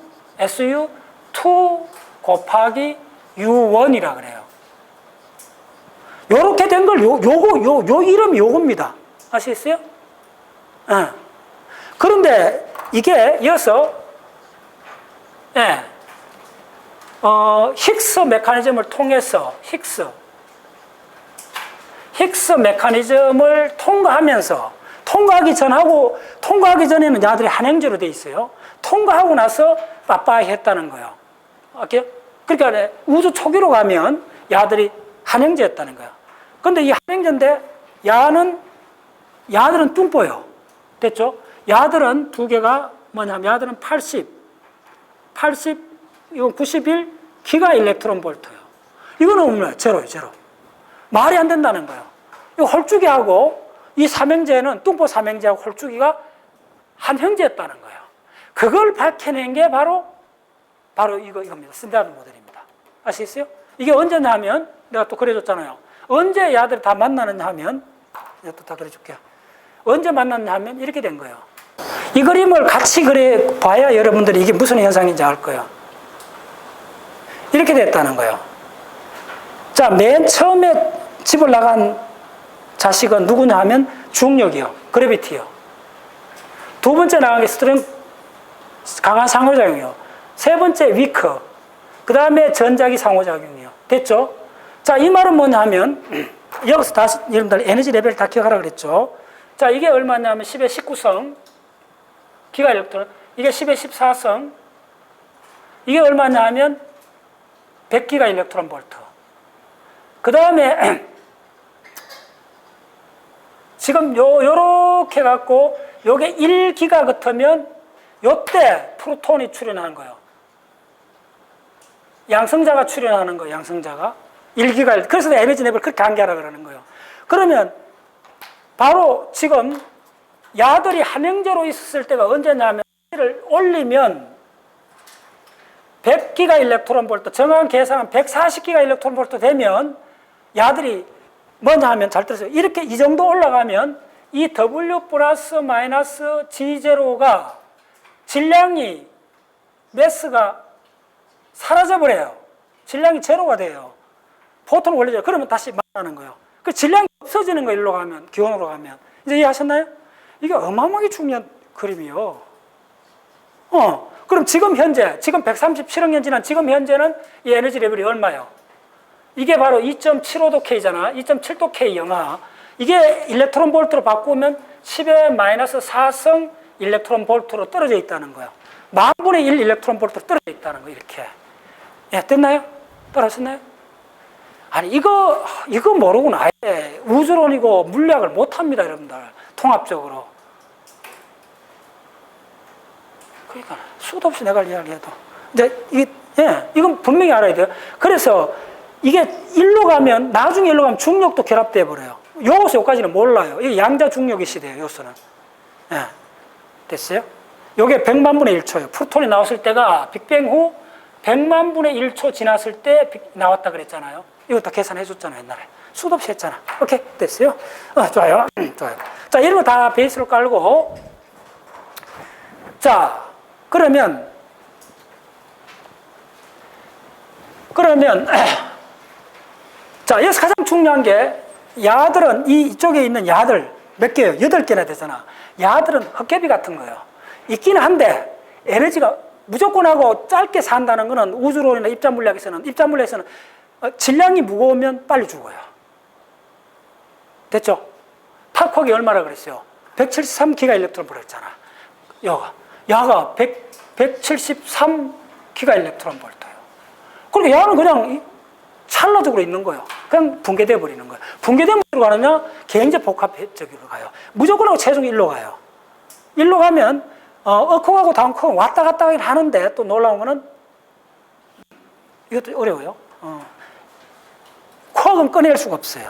곱하기 U1이라 그래요. 요렇게 된 걸 요 이름이 요겁니다. 아시겠어요? 그런데 이게 이어서 힉스 메커니즘을 통해서 힉스 메커니즘을 통과하기 전에는 야들이 한형제로 돼 있어요. 통과하고 나서 빠빠이 했다는 거예요. 오케이? 그러니까 우주 초기로 가면 야들이 한형제였다는 거예요. 근데 이 한형제인데 야들은 뚱보요. 됐죠? 야들은 두 개가 뭐냐면 야들은 80, 이건 91, 기가 일렉트론 볼트예요. 이거는 없나요? 제로예요, 제로. 말이 안 된다는 거예요. 이 홀쭉이하고 이 삼형제는, 뚱보 삼형제하고 홀쭉이가 한 형제였다는 거예요. 그걸 밝혀낸 게 바로 이겁니다. 스탠다드 모델입니다. 아시겠어요? 이게 언제냐 하면, 내가 또 그려줬잖아요. 언제 야들이 다 만나느냐 하면, 내가 또 다 그려줄게요. 언제 만났냐 하면 이렇게 된 거예요. 이 그림을 같이 그려봐야 여러분들이 이게 무슨 현상인지 알 거예요. 이렇게 됐다는 거예요. 자, 맨 처음에 집을 나간 자식은 누구냐 하면 중력이요. 그래비티요. 두 번째 나간 게 스트렝, 강한 상호작용이요. 세 번째 위크. 그 다음에 전자기 상호작용이요. 됐죠? 자, 이 말은 뭐냐 하면, 여기서 다시 여러분들 에너지 레벨 다 기억하라 그랬죠? 자, 이게 얼마냐면 10의 19성 기가 일렉트론, 이게 10의 14성, 이게 얼마냐 하면 100기가 일렉트론 볼트. 그 다음에 지금 요렇게 갖고 요게 1기가 같으면 요때 프로톤이 출현하는 거예요. 양성자가 출현하는 거예요. 양성자가 1기가. 그래서 에너지 레벨을 그렇게 관계하라 그러는 거예요. 그러면 바로 지금 야들이 함형제로 있었을 때가 언제냐면 를 올리면 100기가 일렉트론 볼트, 정확한 계산은 140기가 일렉트론 볼트 되면 야들이 뭐냐 하면, 잘 들으세요. 이렇게 이 정도 올라가면 이 W 플러스 마이너스 G0가 질량이, 매스가 사라져버려요. 질량이 제로가 돼요. 포톤을 올려줘요. 그러면 다시 만나는 거예요. 그 질량이 없어지는 거예요. 일로 가면, 기온으로 가면. 이제 이해하셨나요? 이게 어마어마하게 중요한 그림이요. 그럼 지금 현재, 지금 137억 년 지난 지금 현재는 이 에너지 레벨이 얼마예요? 이게 바로 2.75도 K잖아. 2.7도 K 영하. 이게 일렉트론 볼트로 바꾸면 10의 마이너스 4성 일렉트론 볼트로 떨어져 있다는 거예요. 만분의 1 일렉트론 볼트로 떨어져 있다는 거예요. 이렇게. 예, 됐나요? 떨어졌나요? 아니, 이거 모르고는 아예 우주론이고 물리학을 못합니다, 여러분들. 통합적으로. 그러니까 수도 없이 내가 이야기해도. 근데 이건 분명히 알아야 돼요. 그래서 이게 일로 가면, 나중에 일로 가면 중력도 결합돼 버려요. 요거서 요까지는 몰라요. 이게 양자 중력의 시대예요, 요소는. 예. 됐어요? 요게 100만 분의 1초예요. 프로톤이 나왔을 때가 빅뱅 후 100만 분의 1초 지났을 때 나왔다 그랬잖아요. 이거 다 계산해 줬잖아요, 옛날에. 수도 없이 했잖아. 오케이, 됐어요? 좋아요. 좋아요. 자, 이런 거 다 베이스로 깔고. 자, 그러면 자, 여기서 가장 중요한 게, 야들은 이쪽에 있는 야들 몇 개예요? 8개나 되잖아. 야들은 헛개비 같은 거예요. 있기는 한데 에너지가 무조건 하고 짧게 산다는 거는 우주론이나 입자물리학에서는 질량이 무거우면 빨리 죽어요. 됐죠? 탁콕이 얼마나 그랬어요? 173기가 일렉트론 볼트였잖아. 야가 173기가 일렉트론 볼트예요. 그러니까 야는 그냥 찰나적으로 있는 거예요. 그냥 붕괴돼 버리는 거예요. 붕괴되면 어디로 가느냐? 굉장히 복합적으로 가요. 무조건 하고 최종 일로 가요. 일로 가면 어콕하고 다운콕은 왔다 갔다 하긴 하는데, 또 놀라운 거는 이것도 어려워요. 콕은 꺼낼 수가 없어요.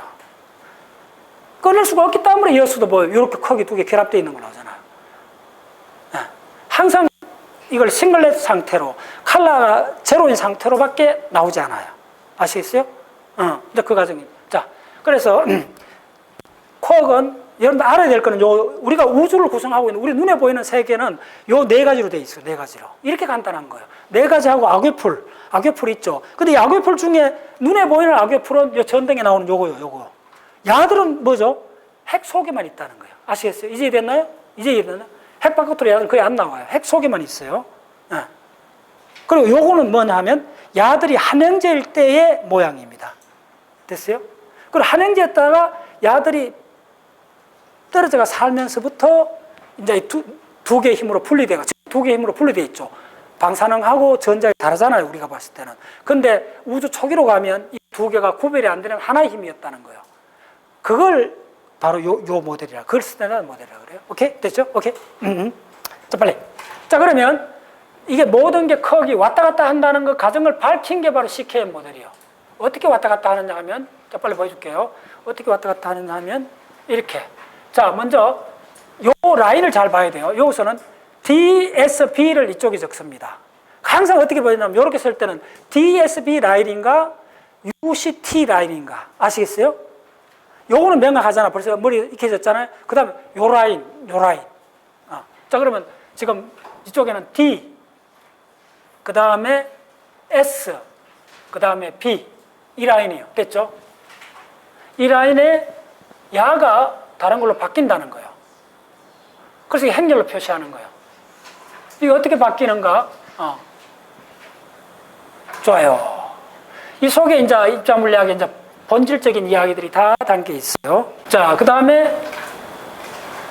꺼낼 수가 없기 때문에 여수도 뭐 이렇게 콕이 두 개 결합되어 있는 걸 나오잖아요. 항상 이걸 싱글렛 상태로, 칼라가 제로인 상태로밖에 나오지 않아요. 아시겠어요? 이제 그 과정이. 자, 그래서 쿼크는 여러분들 알아야 될 거는 우리가 우주를 구성하고 있는 우리 눈에 보이는 세계는 요 4가지로 돼 있어요. 4가지로. 이렇게 간단한 거예요. 4가지하고 악외풀 있죠. 근데 이 악외풀 중에 눈에 보이는 악외풀은 요 전등에 나오는 요거. 야들은 뭐죠? 핵 속에만 있다는 거예요. 아시겠어요? 이제 이해됐나요? 핵 바깥으로 야들은 거의 안 나와요. 핵 속에만 있어요. 그리고 요거는 뭐냐 하면 야들이 함형제일 때의 모양입니다. 됐어요? 그리고 함형제였다가 야들이 떨어져가 살면서부터 이제 두 개의 힘으로 분리돼가, 두 개의 힘으로 분리돼 있죠. 방사능하고 전자가 다르잖아요, 우리가 봤을 때는. 근데 우주 초기로 가면 이 두 개가 구별이 안 되는 하나의 힘이었다는 거예요. 그걸 바로 요 모델이라, 그걸 스탠다드 모델이라고 그래요. 오케이? 됐죠? 오케이? 자, 빨리. 자, 그러면 이게 모든 게 컵이 왔다 갔다 한다는 그 가정을 밝힌 게 바로 CKM 모델이에요. 어떻게 왔다 갔다 하느냐 하면, 자, 빨리 보여줄게요. 어떻게 왔다 갔다 하느냐 하면, 이렇게. 자, 먼저, 요 라인을 잘 봐야 돼요. 여기서는 DSB를 이쪽에 적습니다. 항상 어떻게 보이냐면, 이렇게 쓸 때는 DSB 라인인가, UCT 라인인가. 아시겠어요? 요거는 명확하잖아. 벌써 머리 익혀졌잖아요. 그 다음에 요 라인. 자, 그러면 지금 이쪽에는 D, 그 다음에 S, 그 다음에 B. 이 라인이에요. 됐죠? 이 라인에 야가 다른 걸로 바뀐다는 거예요. 그래서 행렬로 표시하는 거예요. 이게 어떻게 바뀌는가? 좋아요. 이 속에 이제 입자 물리학의 이제 본질적인 이야기들이 다 담겨 있어요. 자, 그 다음에,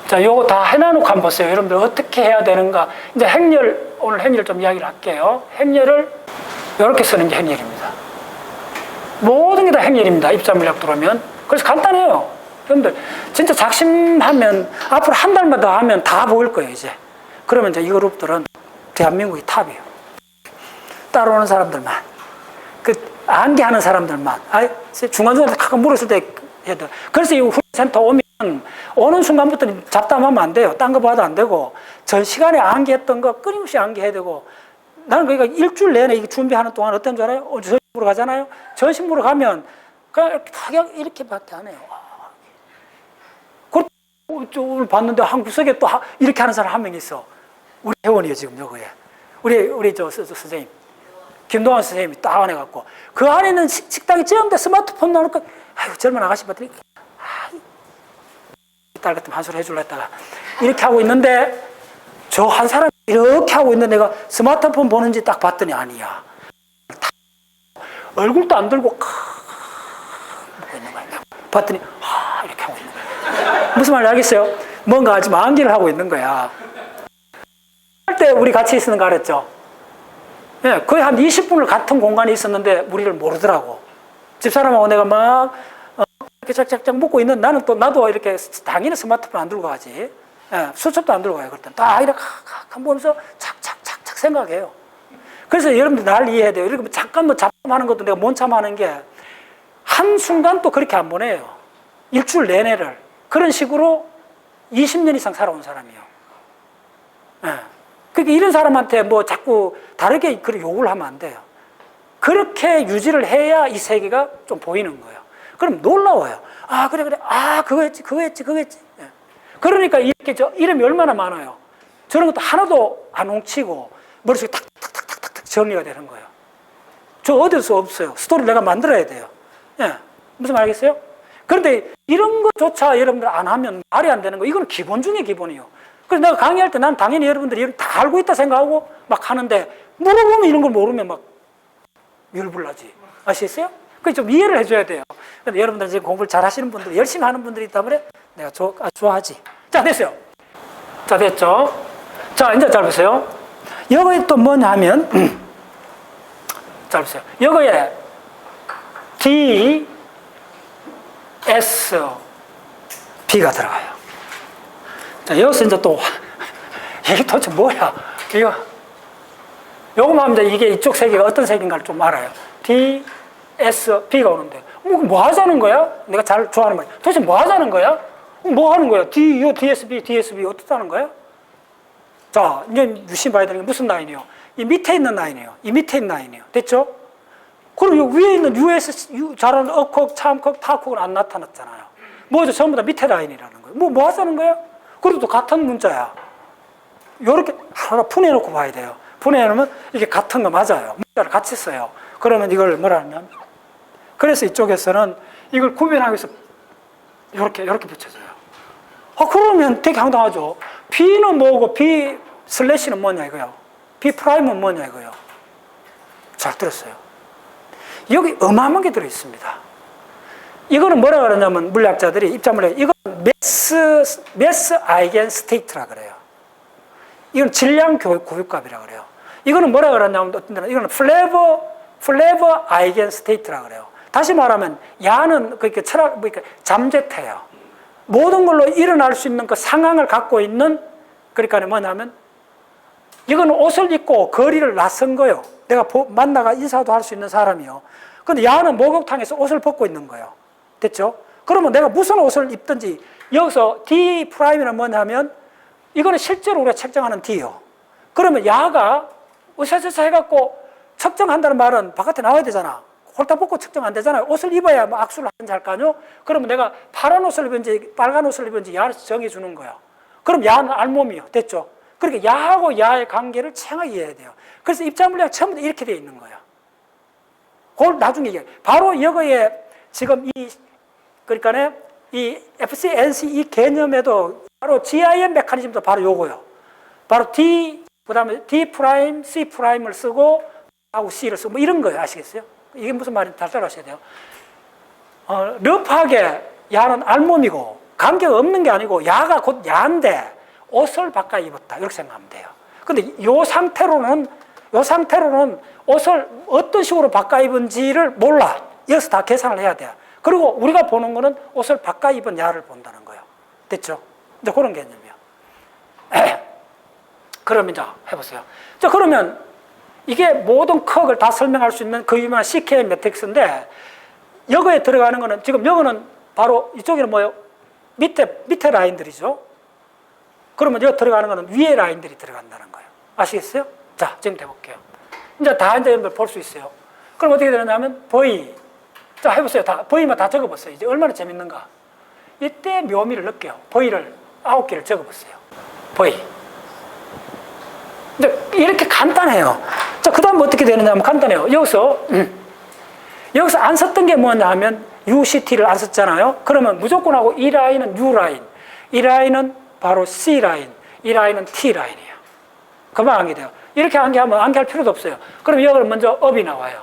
자, 요거 다 해놔놓고 한번 보세요. 여러분들 어떻게 해야 되는가. 이제 행렬, 오늘 행렬 좀 이야기를 할게요. 행렬을 이렇게 쓰는 게 행렬입니다. 모든 게 다 행렬입니다. 입자 물리학 들어오면. 그래서 간단해요. 여러분들, 진짜 작심하면, 앞으로 한 달만 더 하면 다 보일 거예요, 이제. 그러면 이제 이 그룹들은 대한민국이 탑이에요. 따라오는 사람들만. 암기하는 사람들만. 중간중간에 가끔 물었을 때 해야 돼. 그래서 이 훈련센터 오면, 오는 순간부터 잡담하면 안 돼요. 딴 거 봐도 안 되고, 전 시간에 암기했던 거 끊임없이 암기해야 되고, 나는 그러니까 일주일 내내 이거 준비하는 동안 어떤 줄 알아요? 전시 보러 가잖아요? 전시 보러 가면, 그냥 이렇게밖에 안 해요. 오늘 봤는데 한 구석에 또 이렇게 하는 사람 한 명 있어. 우리 회원이에요, 지금 여기에. 우리 선생님. 김동환 선생님이 딱 안해갖고, 그 안에 있는 식당이 전부 다 스마트폰 나오니까, 아유, 젊은 아가씨 봤더니, 딸 같으면 한 소리 해줄라 했다가, 이렇게 하고 있는데, 저 한 사람이 이렇게 하고 있는데 내가 스마트폰 보는지 딱 봤더니 아니야. 얼굴도 안 들고, 보고 있는 거야. 봤더니, 이렇게 하고 있는 거야. 무슨 말인지 알겠어요? 뭔가 아주 암기를 하고 있는 거야. 할 때 우리 같이 있는 거 알았죠? 예, 거의 한 20분을 같은 공간에 있었는데 우리를 모르더라고. 집사람하고 내가 막 이렇게 짝짝짝 먹고 있는 나도 이렇게 당연히 스마트폰 안 들고 가지. 예, 수첩도 안 들고 가요. 그럴 땐 딱 이렇게 한 보면서 착착착착 생각해요. 그래서 여러분들 날 이해해야 돼요. 이렇게 잠깐 뭐 잡담하는 것도 내가 못 참아하는 게 한순간 또 그렇게 안 보내요. 일주일 내내를. 그런 식으로 20년 이상 살아온 사람이에요. 예. 그러니까 이런 사람한테 뭐 자꾸 다르게 그렇게 욕을 하면 안 돼요. 그렇게 유지를 해야 이 세계가 좀 보이는 거예요. 그럼 놀라워요. 그래. 그거 했지. 예. 그러니까 이렇게 이름이 얼마나 많아요. 저런 것도 하나도 안 훔치고 머릿속에 탁탁탁탁탁 정리가 되는 거예요. 저 얻을 수 없어요. 스토리를 내가 만들어야 돼요. 예. 무슨 말 알겠어요? 그런데 이런 것조차 여러분들 안 하면 말이 안 되는 거. 이건 기본 중에 기본이에요. 그래서 내가 강의할 때 난 당연히 여러분들이 다 알고 있다 생각하고 막 하는데 물어보면 이런 걸 모르면 막 열불나지. 아시겠어요? 그래서 좀 이해를 해줘야 돼요. 근데 여러분들 지금 공부를 잘 하시는 분들, 열심히 하는 분들이 있다 그래? 내가 좋아하지. 자, 됐어요. 자, 됐죠? 자, 이제 잘 보세요. 여기에 또 뭐냐 하면, 잘 보세요. 여기에 D, S, B가 들어가요. 자, 여기서 이제 또, 이게 도대체 뭐야? 요거만 하면 이게 이쪽 세계가 어떤 세계인가를 좀 알아요. D, S, B가 오는데, 뭐 하자는 거야? 내가 잘 좋아하는 말이야. 도대체 뭐 하자는 거야? 뭐 하는 거야? DSB, DSB 어떻다는 거야? 자, 이제 유심 봐야 되는 게 무슨 라인이에요? 이 밑에 있는 라인이에요. 이 밑에 있는 라인이에요. 됐죠? 그럼 이 위에 있는 US, 잘하는 어콕, 참콕, 타콕은 안 나타났잖아요. 뭐죠? 전부 다 밑에 라인이라는 거예요. 뭐 하자는 거야? 그래도 같은 문자야. 요렇게 하나 분해놓고 봐야 돼요. 분해놓으면 이게 같은 거 맞아요. 문자를 같이 써요. 그러면 이걸 뭐라 하면, 그래서 이쪽에서는 이걸 구별하기 위해서 이렇게 붙여줘요. 그러면 되게 황당하죠. B는 뭐고 B 슬래시는 뭐냐 이거요. B 프라임은 뭐냐 이거요. 잘 들었어요. 여기 어마어마한 게 들어있습니다. 이거는 뭐라 그러냐면 물리학자들이 입자물리학, 이건 매스 아이겐 스테이트라 그래요. 이건 질량 고유값이라 그래요. 이거는 뭐라 그러냐면 어떤 데는 이거는 플레버 아이겐 스테이트라 그래요. 다시 말하면 야는 그러니까 그러니까 잠재태예요. 모든 걸로 일어날 수 있는 그 상황을 갖고 있는, 그러니까 뭐냐면 이거는 옷을 입고 거리를 나선 거예요. 내가 만나가 인사도 할 수 있는 사람이요. 근데 야는 목욕탕에서 옷을 벗고 있는 거예요. 됐죠? 그러면 내가 무슨 옷을 입든지 여기서 D 프라임은 뭐냐면 이거는 실제로 우리가 측정하는 D요. 그러면 야가 으쌰으쌰 해갖고 측정한다는 말은 바깥에 나와야 되잖아. 홀딱 벗고 측정 안 되잖아요. 옷을 입어야 뭐 악수를 하는지 할 거 아니요? 그러면 내가 파란 옷을 입은지 빨간 옷을 입은지 야를 정해주는 거예요. 그럼 야는 알몸이요. 됐죠? 그러니까 야하고 야의 관계를 정확히 이해해야 돼요. 그래서 입자 물리학 처음부터 이렇게 되어 있는 거예요. 그걸 나중에 얘기해요. 바로 여기에 지금 그러니까 이 FCNC 이 개념에도 바로 GIM 메커니즘도 바로 요거요. 바로 D, 그 다음에 D 프라임, C 프라임을 쓰고 하고 C를 쓰고 뭐 이런 거예요. 아시겠어요? 이게 무슨 말인지 다 따라하셔야 돼요. 러프하게 야는 알몸이고 관계가 없는 게 아니고 야가 곧 야인데 옷을 바꿔 입었다. 이렇게 생각하면 돼요. 근데 요 상태로는 옷을 어떤 식으로 바꿔 입은지를 몰라. 여기서 다 계산을 해야 돼요. 그리고 우리가 보는 거는 옷을 바꿔 입은 야를 본다는 거예요. 됐죠? 이제 그런 개념이에요. 그럼 이제 해보세요. 자, 그러면 이게 모든 컷을 다 설명할 수 있는 그 유명한 CKM 매트릭스인데 여기에 들어가는 거는 지금 여기는 바로 이쪽에는 뭐예요? 밑에 라인들이죠. 그러면 여기 들어가는 거는 위에 라인들이 들어간다는 거예요. 아시겠어요? 자, 지금 해볼게요. 이제 다 이제 볼 수 있어요. 그럼 어떻게 되느냐면 V. 자, 해보세요. 다 V만 다 적어보세요. 이제 얼마나 재밌는가. 이때 묘미를 느껴요. V를 9개를 적어보세요. V. 이제 이렇게 간단해요. 자, 그 다음 어떻게 되느냐면 간단해요. 여기서 안 썼던 게 뭐냐 하면 UCT를 안 썼잖아요. 그러면 무조건 하고 이 라인은 U 라인, 이 라인은 바로 C 라인, 이 라인은 T 라인이에요. 그만 암기돼요. 이렇게 암기하면 암기할 필요도 없어요. 그럼 여기를 먼저 업이 나와요.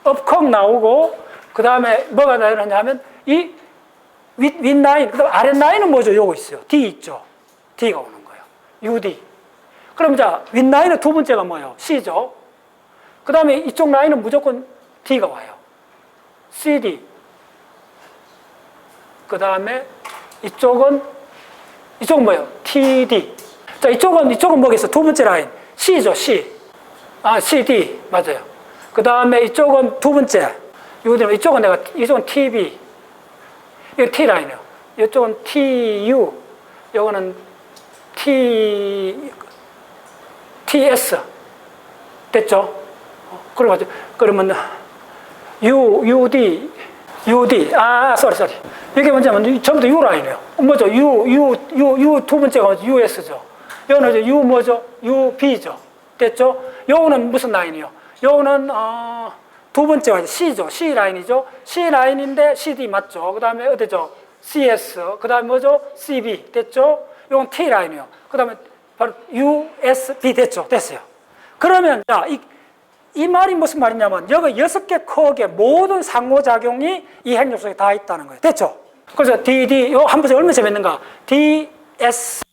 업콕 나오고 그 다음에 뭐가 나오느냐 하면 이 윗라인, 그 다음 아랫라인은 뭐죠? 요거 있어요. D 있죠. D가 오는 거예요. UD. 그럼 자, 윗라인은 두 번째가 뭐예요? C죠. 그 다음에 이쪽 라인은 무조건 D가 와요. CD. 그 다음에 이쪽은 뭐예요? TD. 자, 이쪽은 뭐겠어? 두 번째 라인. C죠, C. CD. 맞아요. 그 다음에 이쪽은 두 번째. 이쪽은 TB. 이거 T 라인이에요. 이쪽은 TU. 이거는 TS. 됐죠? 그러면 UD. sorry. 이게 뭐냐면 전부 다 U 라인이에요. 뭐죠? U 두 번째가 US죠. 여기는 U 뭐죠? UB죠. 됐죠? 요거는 무슨 라인이요? 요거는 두 번째가 C죠. C 라인이죠. C 라인인데 CD 맞죠? 그 다음에 어디죠? CS. 그 다음에 뭐죠? CB. 됐죠? 요건 T 라인이요. 그 다음에 바로 USB 됐죠? 됐어요. 그러면 자, 이 말이 무슨 말이냐면 여기 6개 컷의 모든 상호작용이 이 행렬 속에 다 있다는 거예요. 됐죠? 그래서 DD, 요 한 번씩 얼마나 재밌는가? DSB.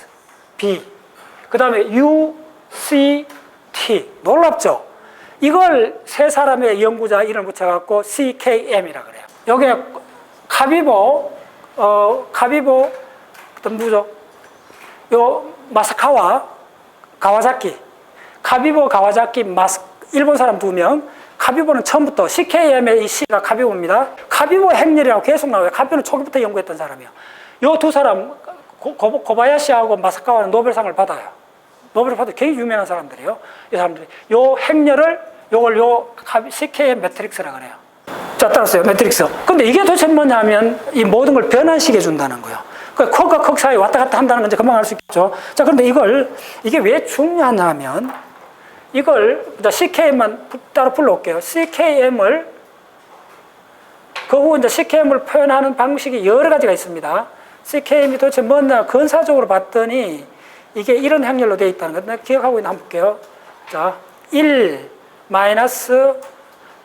그 다음에 UCT. 놀랍죠? 이걸 세 사람의 연구자 이름을 붙여갖고 CKM이라 그래요. 여기에 카비보, 어떤 누구죠? 요 마사카와 가와자키. 카비보, 가와자키, 일본 사람 2명. 카비보는 처음부터 CKM의 이 C가 카비보입니다. 카비보 행렬이라고 계속 나와요. 카비보는 초기부터 연구했던 사람이에요. 요 두 사람 고바야시하고 마사카와는 노벨상을 받아요. 노벨을 받아도 굉장히 유명한 사람들이에요. 이 사람들이 요 행렬을 요걸 CKM 매트릭스라고 그래요. 자, 따라서요. 매트릭스. 근데 이게 도대체 뭐냐면 이 모든 걸 변환시켜 준다는 거예요. 그 컷과 컷 사이 왔다 갔다 한다는 건 이제 금방 알 수 있겠죠. 자, 그런데 이게 왜 중요하냐면 이걸 CKM만 따로 불러올게요. CKM을 그 후 이제 CKM을 표현하는 방식이 여러 가지가 있습니다. CKM이 도대체 뭐냐 근사적으로 봤더니 이게 이런 행렬로 되어 있다는 거. 내가 기억하고 있는 한번 볼게요. 자, 1 마이너스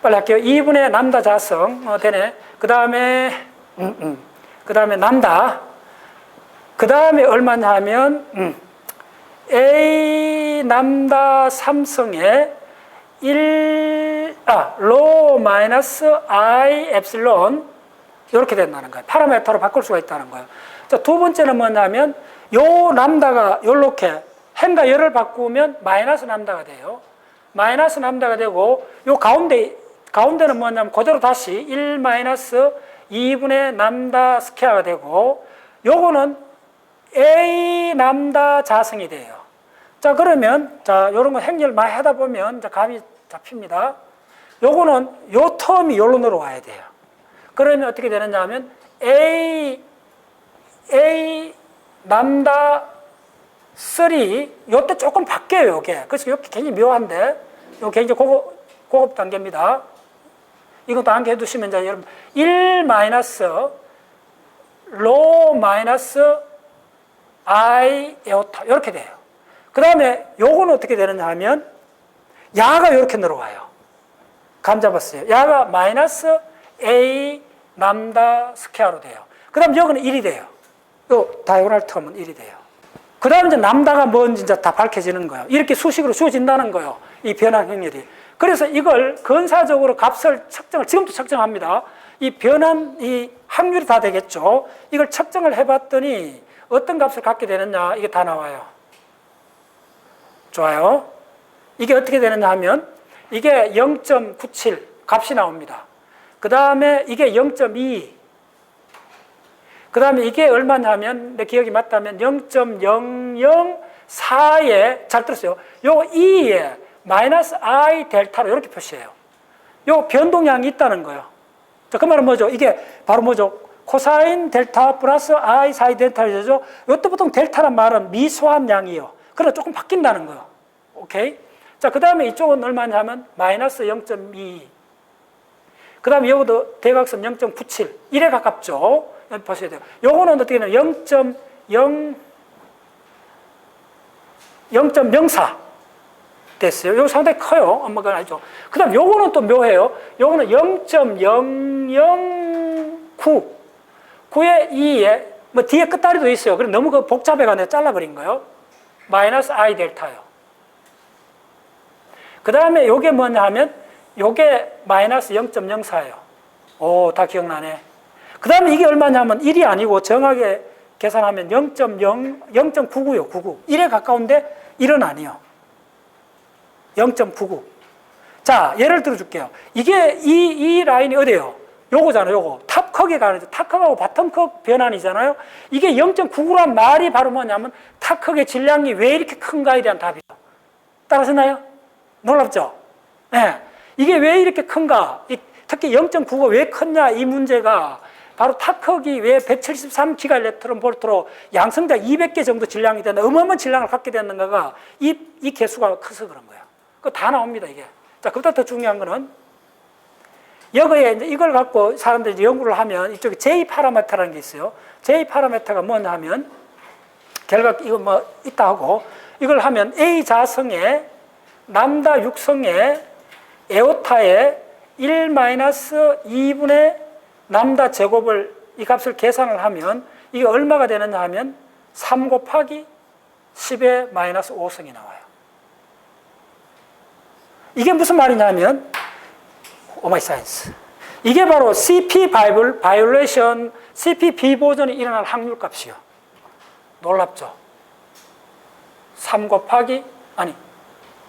빨리 할게요. 2분의 람다 자성 되네. 그 다음에 람다. 그 다음에 얼마냐 하면 A 람다 3성에 로 마이너스 I 엡실론 이렇게 된다는 거예요. 파라메터로 바꿀 수가 있다는 거예요. 자, 두 번째는 뭐냐면 요 람다가 요렇게 행과 열을 바꾸면 마이너스 람다가 돼요. 마이너스 람다가 되고 요 가운데는 뭐냐면 그대로 다시 1 마이너스 2분의 람다 스퀘어가 되고 요거는 A 람다 자승이 돼요. 자, 그러면 자, 요런 거 행렬 많이 하다 보면 이제 감이 잡힙니다. 요거는 요 텀이 요로 내려와야 돼요. 그러면 어떻게 되느냐 하면 A 람다 3 요때 조금 바뀌어요, 요게. 그래서 요게 굉장히 묘한데 요 굉장히 고급 단계입니다. 이것도 암기해 두시면 이제 여러분 1 마이너스 로 마이너스 I 에오타 이렇게 돼요. 그 다음에 요거는 어떻게 되느냐 하면 야가 이렇게 내려와요. 감 잡았어요. 야가 마이너스 A 람다 스퀘어로 돼요. 그 다음 여기는 1이 돼요. 요 다이고널 텀은 1이 돼요. 그 다음 이제 람다가 뭔지 이제 다 밝혀지는 거예요. 이렇게 수식으로 주어진다는 거예요. 이 변환 행렬이. 그래서 이걸 근사적으로 값을 지금도 측정합니다. 이 변환, 이 확률이 다 되겠죠. 이걸 측정을 해봤더니 어떤 값을 갖게 되느냐, 이게 다 나와요. 좋아요. 이게 어떻게 되느냐 하면 이게 0.97 값이 나옵니다. 그 다음에 이게 0.2. 그 다음에 이게 얼마냐 하면 내 기억이 맞다면 0.004에 잘 들었어요. 요 2에 마이너스 I 델타로 이렇게 표시해요. 요 변동량이 있다는 거예요. 자, 그 말은 뭐죠? 이게 바로 뭐죠? 코사인 델타 플러스 I 사이 델타죠. 요때 보통 델타란 말은 미소한 양이에요. 그러나 조금 바뀐다는 거예요. 오케이? 자, 그 다음에 이쪽은 얼마냐 하면 마이너스 0.2. 그 다음에 여기도 대각선 0.97. 1에 가깝죠? 여기 보셔야 돼요. 요거는 어떻게 되냐면 0.04 됐어요. 요거 상당히 커요. 엄마가 알죠. 그 다음 요거는 또 묘해요. 요거는 0.009. 9의 2에, 뭐 뒤에 끝다리도 있어요. 그럼 너무 그 복잡해가 내가 잘라버린 거예요. 마이너스 I 델타요. 그 다음에 요게 뭐냐 하면 요게 마이너스 0.04예요. 오, 다 기억나네. 그 다음에 이게 얼마냐 하면 1이 아니고 정확하게 계산하면 0.99요, 99. 1에 가까운데 1은 아니요. 0.99. 자, 예를 들어 줄게요. 이게 이 라인이 어디예요? 요거잖아요, 요거. 탑컵에 가는, 탑컵하고 바텀컵 변환이잖아요. 이게 0.99란 말이 바로 뭐냐면 탑컵의 질량이 왜 이렇게 큰가에 대한 답이에요. 따라서나요? 놀랍죠? 네. 이게 왜 이렇게 큰가? 특히 0.9가 왜 컸냐? 이 문제가 바로 탑컵이 왜 173기가일렉트론볼트로 양성자 200개 정도 질량이 된다. 어마어마한 질량을 갖게 됐는가가 이 개수가 커서 그런 거예요. 그거 다 나옵니다, 이게. 자, 그보다 더 중요한 거는 여기에 이제 이걸 갖고 사람들이 연구를 하면 이쪽에 J 파라메터라는 게 있어요. J 파라메터가 뭐냐 하면 결과 이거 뭐 있다 하고 이걸 하면 A 자성에 람다 육성에 에오타에 1-2분의 람다 제곱을 이 값을 계산을 하면 이게 얼마가 되느냐 하면 3 곱하기 10의 마이너스 5성이 나와요. 이게 무슨 말이냐면 오마이 사이언스. 이게 바로 CP 바이올레이션, CP 비보전이 일어날 확률 값이요. 놀랍죠? 3 곱하기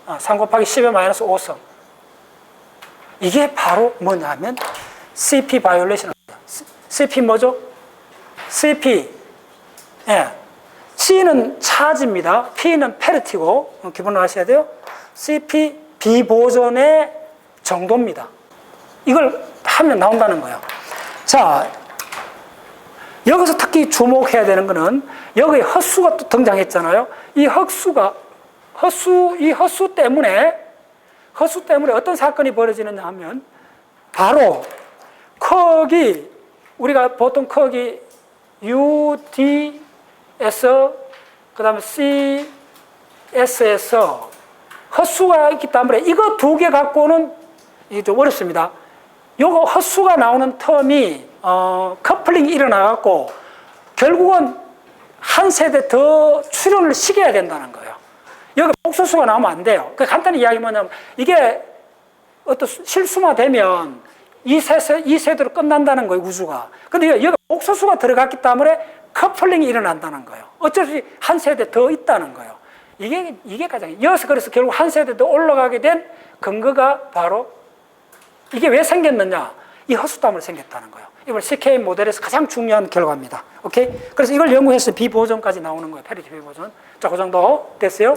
10의 마이너스 5성. 이게 바로 뭐냐면 CP 바이올레이션. CP 뭐죠? CP. 예. C는 차지입니다. P는 페르티고 기본으로 하셔야 돼요. CP 비보존의 정도입니다. 이걸 하면 나온다는 거예요. 자, 여기서 특히 주목해야 되는 거는 여기 헛수가 또 등장했잖아요. 이 헛수 때문에 어떤 사건이 벌어지느냐 하면 바로 컥이 우리가 보통 컥이 UD에서 그 다음에 CS에서 헛수가 있기 때문에 이거 두 개 갖고는 이게 좀 어렵습니다. 요거 헛수가 나오는 텀이 커플링이 일어나갖고 결국은 한 세대 더 출현을 시켜야 된다는 거예요. 여기 복소수가 나오면 안 돼요. 간단히 이야기 뭐냐면 이게 어떤 실수만 되면 이 세대로 끝난다는 거예요, 우주가. 근데 여기 복소수가 들어갔기 때문에 커플링이 일어난다는 거예요. 어쩔 수 없이 한 세대 더 있다는 거예요. 이게 가장, 이어서 그래서 결국 한 세대 더 올라가게 된 근거가 바로 이게 왜 생겼느냐? 이 허수담으로 생겼다는 거예요. 이걸 CK 모델에서 가장 중요한 결과입니다. 오케이? 그래서 이걸 연구해서 비보존까지 나오는 거예요. 페리티 비보존. 자, 그 정도 됐어요?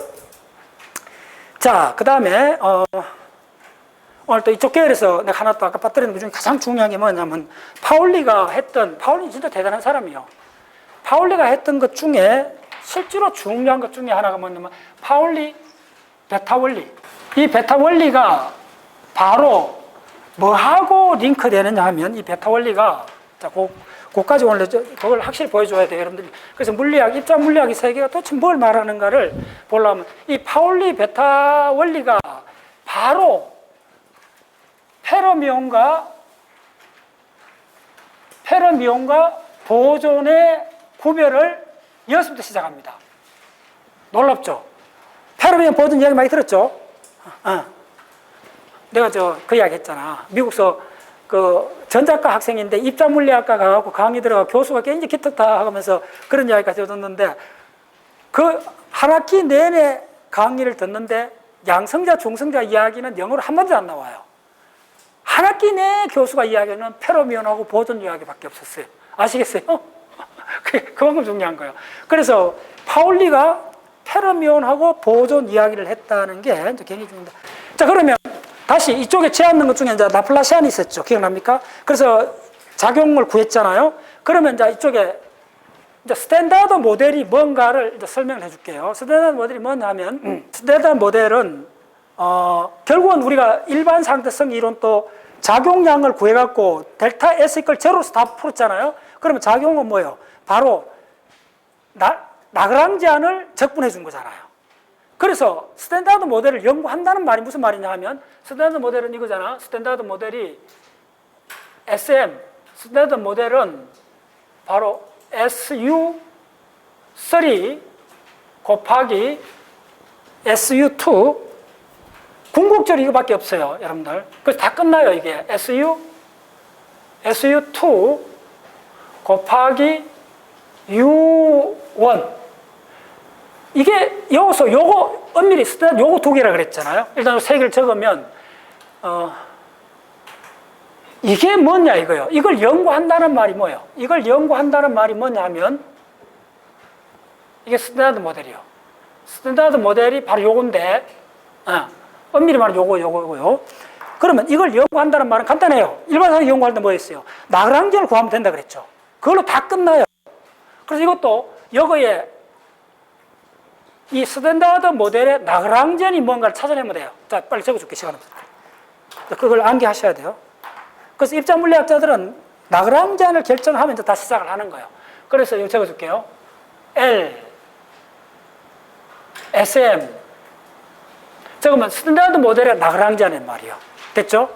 자, 그 다음에, 오늘 또 이쪽 계열에서 내가 하나 또 아까 빠뜨리는 것 중에 가장 중요한 게 뭐냐면, 파울리 진짜 대단한 사람이에요. 파울리가 했던 것 중에 실제로 중요한 것 중에 하나가 뭐냐면, 파울리 베타 원리. 이 베타 원리가 바로 뭐하고 링크되느냐 하면, 이 베타 원리가, 자, 그까지 오늘 그걸 확실히 보여줘야 돼요, 여러분들이. 그래서 물리학, 입자 물리학의 세계가 도대체 뭘 말하는가를 보려면, 이 파울리 베타 원리가 바로 페르미온과 보존의 구별을 여기서부터 시작합니다. 놀랍죠? 페르미온 보존 이야기 많이 들었죠? 내가 그 이야기 했잖아. 미국서 그 전자과 학생인데 입자물리학과 가갖고 강의 들어가 교수가 굉장히 기특다 하면서 그런 이야기까지 듣는데 그 한 학기 내내 강의를 듣는데 양성자, 중성자 이야기는 영어로 한 마디도 안 나와요. 한 학기 내에 교수가 이야기하는 페르미온하고 보존 이야기밖에 없었어요. 아시겠어요? 그만큼 중요한 거예요. 그래서 파울리가 페르미온하고 보존 이야기를 했다는 게 굉장히 중요합니다. 자, 그러면 다시 이쪽에 제안된 것 중에 이제 라플라시안이 있었죠. 기억납니까? 그래서 작용을 구했잖아요. 그러면 이제 이쪽에 이제 스탠다드 모델이 뭔가를 이제 설명을 해줄게요. 스탠다드 모델이 뭐냐면, 스탠다드 모델은, 결국은 우리가 일반 상대성 이론 또 작용량을 구해갖고 델타 S 이퀄 제로로 다 풀었잖아요. 그러면 작용은 뭐예요? 바로 라그랑지안을 적분해 준 거잖아요. 그래서 스탠다드 모델을 연구한다는 말이 무슨 말이냐 하면, 스탠다드 모델은 이거잖아. 스탠다드 모델이 SM, 스탠다드 모델은 바로 SU3 곱하기 SU2 궁극적으로 이거밖에 없어요, 여러분들. 그래서 다 끝나요, 이게. SU2 곱하기 U1. 이게 요소, 요거, 엄밀히 스탠다드 요거 두 개라 그랬잖아요. 일단 세 개를 적으면, 이게 뭐냐 이거요. 이걸 연구한다는 말이 뭐예요? 이걸 연구한다는 말이 뭐냐 하면, 이게 스탠다드 모델이요. 스탠다드 모델이 바로 요건데, 엄밀히 말하면 요거고요. 그러면 이걸 연구한다는 말은 간단해요. 일반적으로 연구할 때 뭐 했어요? 라그랑지안을 구하면 된다 그랬죠. 그걸로 다 끝나요. 그래서 이것도 여기에 이 스탠다드 모델의 라그랑지안이 뭔가를 찾아내면 돼요. 자, 빨리 적어줄게, 시간 없어요. 그걸 암기하셔야 돼요. 그래서 입자 물리학자들은 라그랑지안을 결정하면 이제 다 시작을 하는 거예요. 그래서 이거 적어줄게요. L, SM. 적으면 스탠다드 모델의 라그랑지안의 말이에요. 됐죠?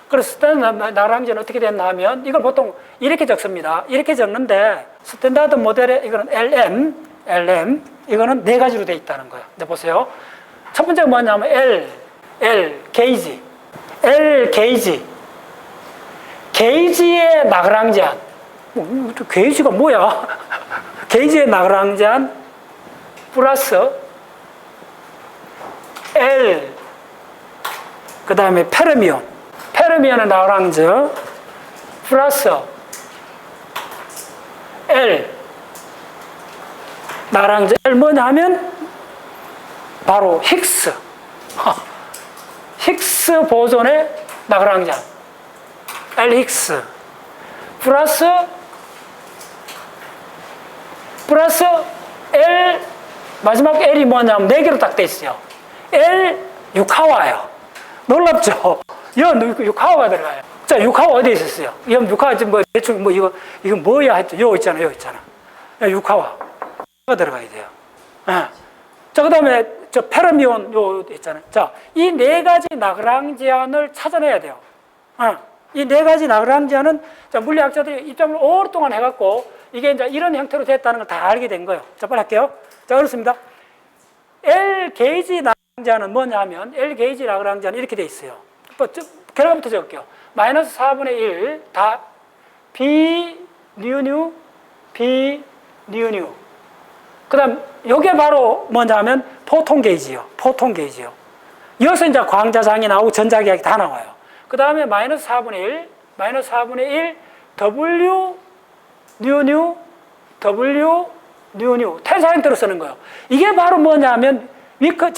그래서 스탠다드 라그랑지안은 어떻게 됐나 하면 이걸 보통 이렇게 적습니다. 이렇게 적는데 스탠다드 모델의 이거는 LM, 이거는 네 가지로 되어 있다는 거예요. 이제 보세요. 첫 번째가 뭐냐면 게이지. 게이지의 라그랑지안. 게이지가 뭐야? 게이지의 라그랑지안 플러스 L, 그 다음에 페르미온의 라그랑지 플러스 L, 라그랑지 L 뭐냐 하면 바로 힉스 보존의 라그랑지안 L 힉스 플러스 L, 마지막 L이 뭐냐면 4개로 딱 돼 있어요. L 유카와예요. 놀랍죠? 여 유카와가 들어가요. 자, 유카와 어디에 있었어요? 여 유카와 지금 뭐 대충 뭐 이거 뭐야 했죠? 요 있잖아. 유카와가 들어가야 돼요. 자, 그다음에 저 페르미온 요 있잖아요. 자, 이 네 가지 라그랑지안을 찾아내야 돼요. 이 네 가지 라그랑지안은 물리학자들이 입장을 오랫동안 해갖고 이게 이제 이런 형태로 됐다는 걸 다 알게 된 거예요. 자, 빨리 할게요. 자, 그렇습니다. L 게이지 라그랑지안은 뭐냐 하면 L 게이지 라그랑지안은 이렇게 돼 있어요. 결과부터 적을게요. 마이너스 4분의 1 다 B, 뉴, B, 뉴. 다음, 요게 바로 뭐냐 하면 포톤 게이지요. 포톤 게이지요. 여기서 이제 광자장이 나오고 전자기학이 다 나와요. 그 다음에 마이너스 4분의 1, 마이너스 4분의 1, W, 뉴, W, 뉴. 텐사형태로 쓰는 거예요. 이게 바로 뭐냐 하면 위크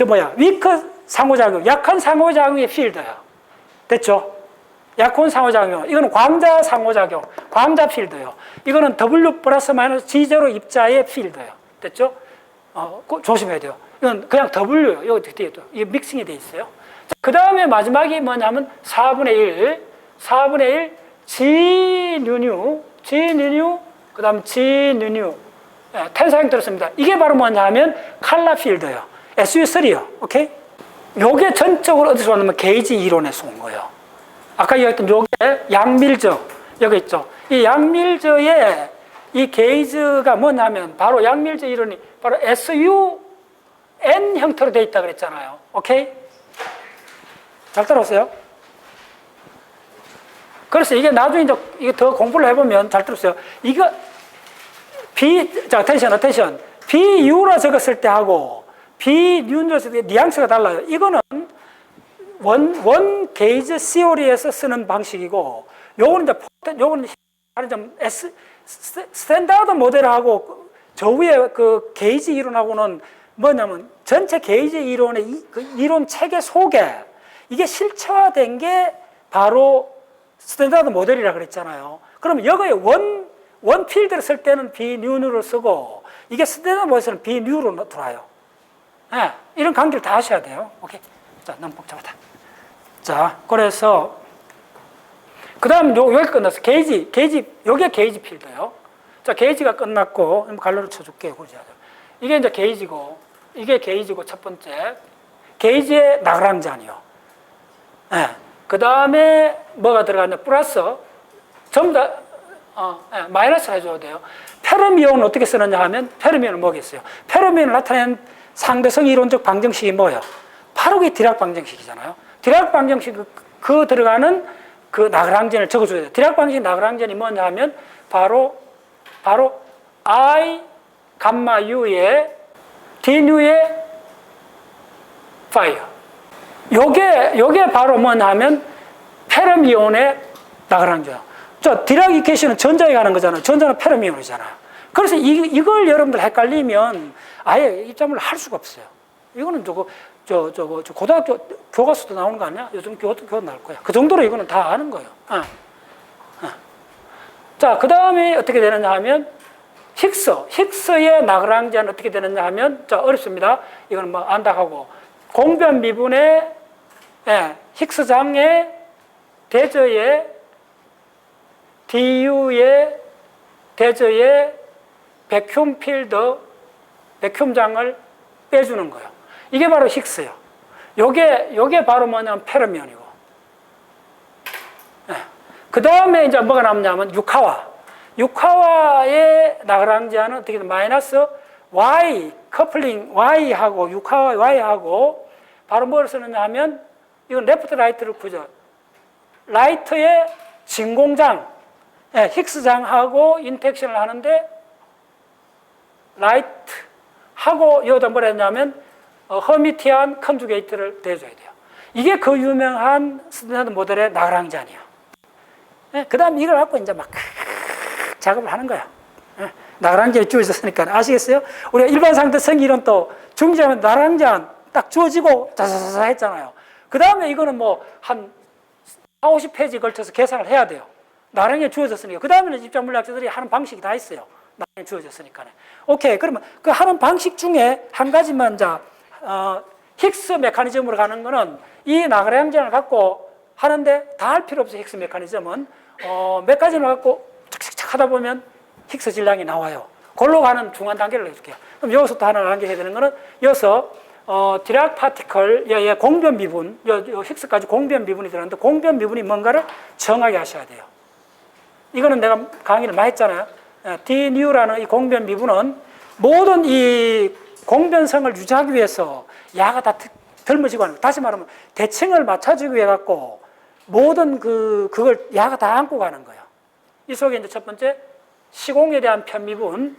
상호작용, 약한 상호작용의 필드예요. 됐죠? 약혼 상호작용. 이거는 광자 상호작용, 광자 필드예요. 이거는 W 플러스 마이너스 G0 입자의 필드예요. 됐죠? 조심해야 돼요. 이건 그냥 W예요. 여기 뒤에 또 이게 믹싱이 돼 있어요. 그 다음에 마지막이 뭐냐면 4분의 1, 4분의 1, G 뉴, 그 다음 G 뉴. 텐사형태로 씁니다. 이게 바로 뭐냐면 칼라 필드예요. SU3요. 오케이? 요게 전적으로 어디서 왔냐면 게이지 이론에서 온 거예요. 아까 얘기했던 요게 양밀저, 여기 있죠. 이 양밀저의 이 게이지가 뭐냐면 바로 양밀저 이론이 바로 SUN 형태로 돼 있다 그랬잖아요. 오케이? 잘 따라오세요? 그래서 이게 나중에 이제 이게 더 공부를 해보면 잘 들었어요. 이거 자, attention. BU로 적었을 때 하고 BNU로 적었을 때 뉘앙스가 달라요. 이거는 원 게이지 시오리에서 쓰는 방식이고, 요거는 좀 스탠다드 모델하고 저 위에 그 게이지 이론하고는 뭐냐면 전체 게이지 이론의 그 이론 체계 속에 이게 실체화된 게 바로 스탠다드 모델이라 그랬잖아요. 그럼 여기에 원 필드를 쓸 때는 비뉴를 쓰고, 이게 스탠다드 모델에서는 비뉴로 들어와요. 네, 이런 관계를 다 하셔야 돼요. 오케이. 자, 너무 복잡하다. 자, 그래서 그 다음 여기 끝났어. 게이지, 요게 게이지 필드예요. 자, 게이지가 끝났고, 갈로를 쳐줄게요. 그러지 않아요. 이게 이제 게이지고, 이게 게이지고, 첫 번째. 게이지의 나그랑잔이요. 네. 그 다음에 뭐가 들어가냐? 플러스, 전부 다, 마이너스 해줘야 돼요. 페르미온은 어떻게 쓰느냐 하면, 페르미온은 뭐겠어요? 페르미온을 나타낸 상대성 이론적 방정식이 뭐예요? 바로 그게 디락 방정식이잖아요. 디락 방정식 그 들어가는 그 나그랑전을 적어줘야 돼요. 디락 방정식 나그랑전이 뭐냐 하면, 바로 I, 감마 U의 D 뉴의 파이어. 요게 바로 뭐냐 하면 페르미온의 나그랑전. 디락 이퀘이션은 전자에 가는 거잖아요. 전자는 페르미온이잖아요. 그래서 이걸 여러분들 헷갈리면 아예 입자물을 할 수가 없어요. 이거는 고등학교 교과서도 나오는 거 아니야? 요즘 교과서 나올 거야. 그 정도로 이거는 다 아는 거예요. 자, 그 다음에 어떻게 되느냐 하면 힉스의 나그랑전은 어떻게 되느냐 하면, 자, 어렵습니다. 이거는 뭐 안다 하고, 공변 미분의 힉스장의 대저의 DU의 대저의 백큐ම් 필드, 백큐음장을 빼주는 거예요. 이게 바로 힉스예요. 요게 바로 뭐냐면 페르미온이고. 그 다음에 이제 뭐가 남냐면 유카와의 나그랑지아는 어떻게 마이너스 Y, 커플링 Y하고 유카와 Y하고 바로 뭘 쓰느냐 하면, 이건 레프트 라이트를 보죠. 라이트의 진공장, 힉스장하고 인터랙션을 하는데, 라이트하고 여기다 뭐라 했냐면 허미티안 컨주게이트를 대줘야 돼요. 이게 그 유명한 스탠다드 모델의 나그랑지안이에요. 그 다음 이걸 갖고 이제 막 작업을 하는 거야. 나그랑지안이 주어졌으니까. 아시겠어요? 우리가 일반 상대성 이론 또 중지하면 나그랑지안 딱 주어지고 자자자자 했잖아요. 그 다음에 이거는 뭐 한 40~50페이지 걸쳐서 계산을 해야 돼요. 나그랑지안이 주어졌으니까. 그 다음에는 입자물리학자들이 하는 방식이 다 있어요. 나그랑지안이 주어졌으니까. 오케이. 그러면 그 하는 방식 중에 한 가지만 힉스 메커니즘으로 가는 거는 이 나그랑지안을 갖고 하는데 다 할 필요 없어요. 힉스 메커니즘은. 몇 가지를 갖고 착착착 하다 보면 힉스 질량이 나와요. 그걸로 가는 중간 단계를 해줄게요. 그럼 여기서 또 하나 단계 해야 되는 거는, 여기서 디락 파티클, 공변 미분, 힉스까지 공변 미분이 들어가는데, 공변 미분이 뭔가를 정하게 하셔야 돼요. 이거는 내가 강의를 많이 했잖아요. D 뉴라는 이 공변 미분은 모든 이 공변성을 유지하기 위해서 야가 다 덜머지고 하는 거예요. 다시 말하면 대칭을 맞춰주기 위해 갖고 모든 그걸 야가 다 안고 가는 거예요. 이 속에 이제 첫 번째 시공에 대한 편미분,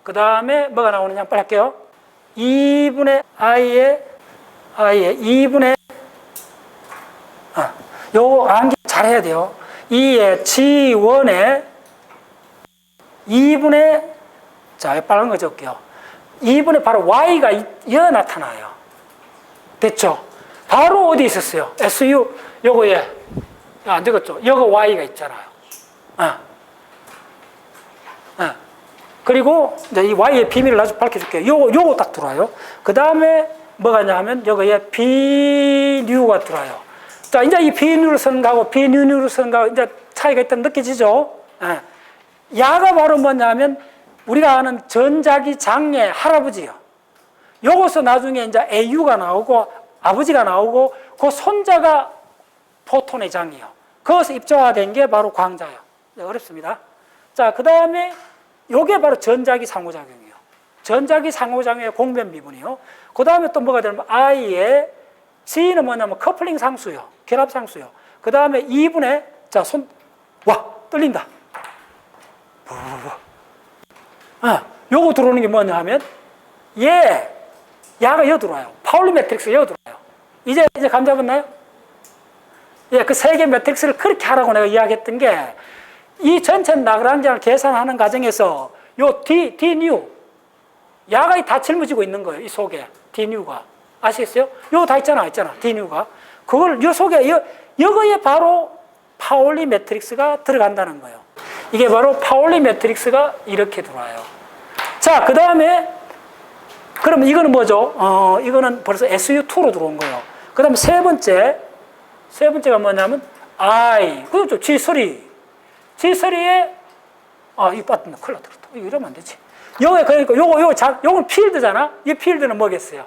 그 다음에 뭐가 나오느냐 빨리 할게요. 2분의 i의 2분의 요거 암기 잘해야 돼요. 2의 G1의 2분의 자 빨간 거 적을게요. 2분의 바로 y가 이어 나타나요. 됐죠? 바로 어디 있었어요? SU 요거에 안 되겠죠? 요거 y가 있잖아요. 그리고 이제 이 y의 비밀을 나중에 밝혀줄게요. 요거 딱 들어와요. 그 다음에 뭐가 있냐면 요거에 b뉴가 들어와요. 자, 이제 이 b뉴를 쓰는 거하고 b뉴를 쓰는 거하고 이제 차이가 있다는 느껴지죠? 야가 바로 뭐냐면 우리가 아는 전자기 장의 할아버지요. 요것서 나중에 이제 AU가 나오고 아버지가 나오고 그 손자가 포톤의 장이요. 거기서 입자화된 게 바로 광자요. 어렵습니다. 자, 그 다음에 요게 바로 전자기 상호작용이요. 전자기 상호작용의 공변 미분이요. 그 다음에 또 뭐가 되냐면 I의 G는 뭐냐면 커플링 상수요. 결합 상수요. 그 다음에 2분의 자, 떨린다. 요거 들어오는 게 뭐냐 하면 야가 여 들어와요. 파울리 매트릭스 여 들어와요. 이제 감 잡았나요? 예, 그 세 개 매트릭스를 그렇게 하라고 내가 이야기했던 게 이 전체 라그랑지안을 계산하는 과정에서 요 D뉴 야가 다 짊어지고 있는 거예요. 이 속에 D뉴가 아시겠어요? 요 다 있잖아 D뉴가 그걸 요 속에 여기에 바로 파울리 매트릭스가 들어간다는 거예요. 이게 바로 파울리 매트릭스가 이렇게 들어와요. 자, 그 다음에 그러면 이거는 뭐죠? 이거는 벌써 SU2로 들어온 거예요. 그 다음에 세 번째가 뭐냐면 I 그렇죠. G3에 이거 빠졌네. 큰일 났다. 이거 이러면 안 되지. 그러니까 요건 필드잖아. 이 필드는 뭐겠어요?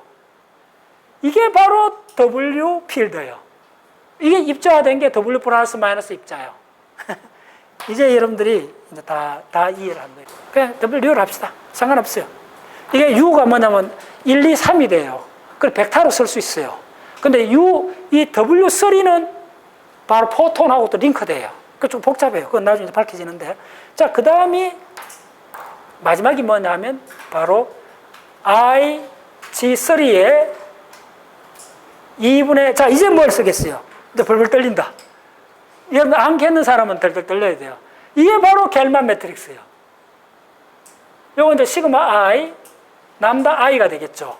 이게 바로 W 필드예요. 이게 입자화된 게 W 플러스 마이너스 입자예요. 이제 여러분들이 이제 다 이해를 한 거예요. 그냥 W를 합시다. 상관없어요. 이게 U가 뭐냐면 1, 2, 3이 돼요. 그걸 벡터로 쓸 수 있어요. 근데 이 W3는 바로 포톤하고 또 링크돼요. 그 좀 복잡해요. 그건 나중에 밝혀지는데. 자, 그 다음이 마지막이 뭐냐면 바로 G3의 2분의 자, 이제 뭘 쓰겠어요? 이제 벌벌 떨린다. 여러분 암기했는 사람은 덜덜 떨려야 돼요. 이게 바로 겔만 매트릭스예요. 요거 이제 시그마 I, 람다 I가 되겠죠.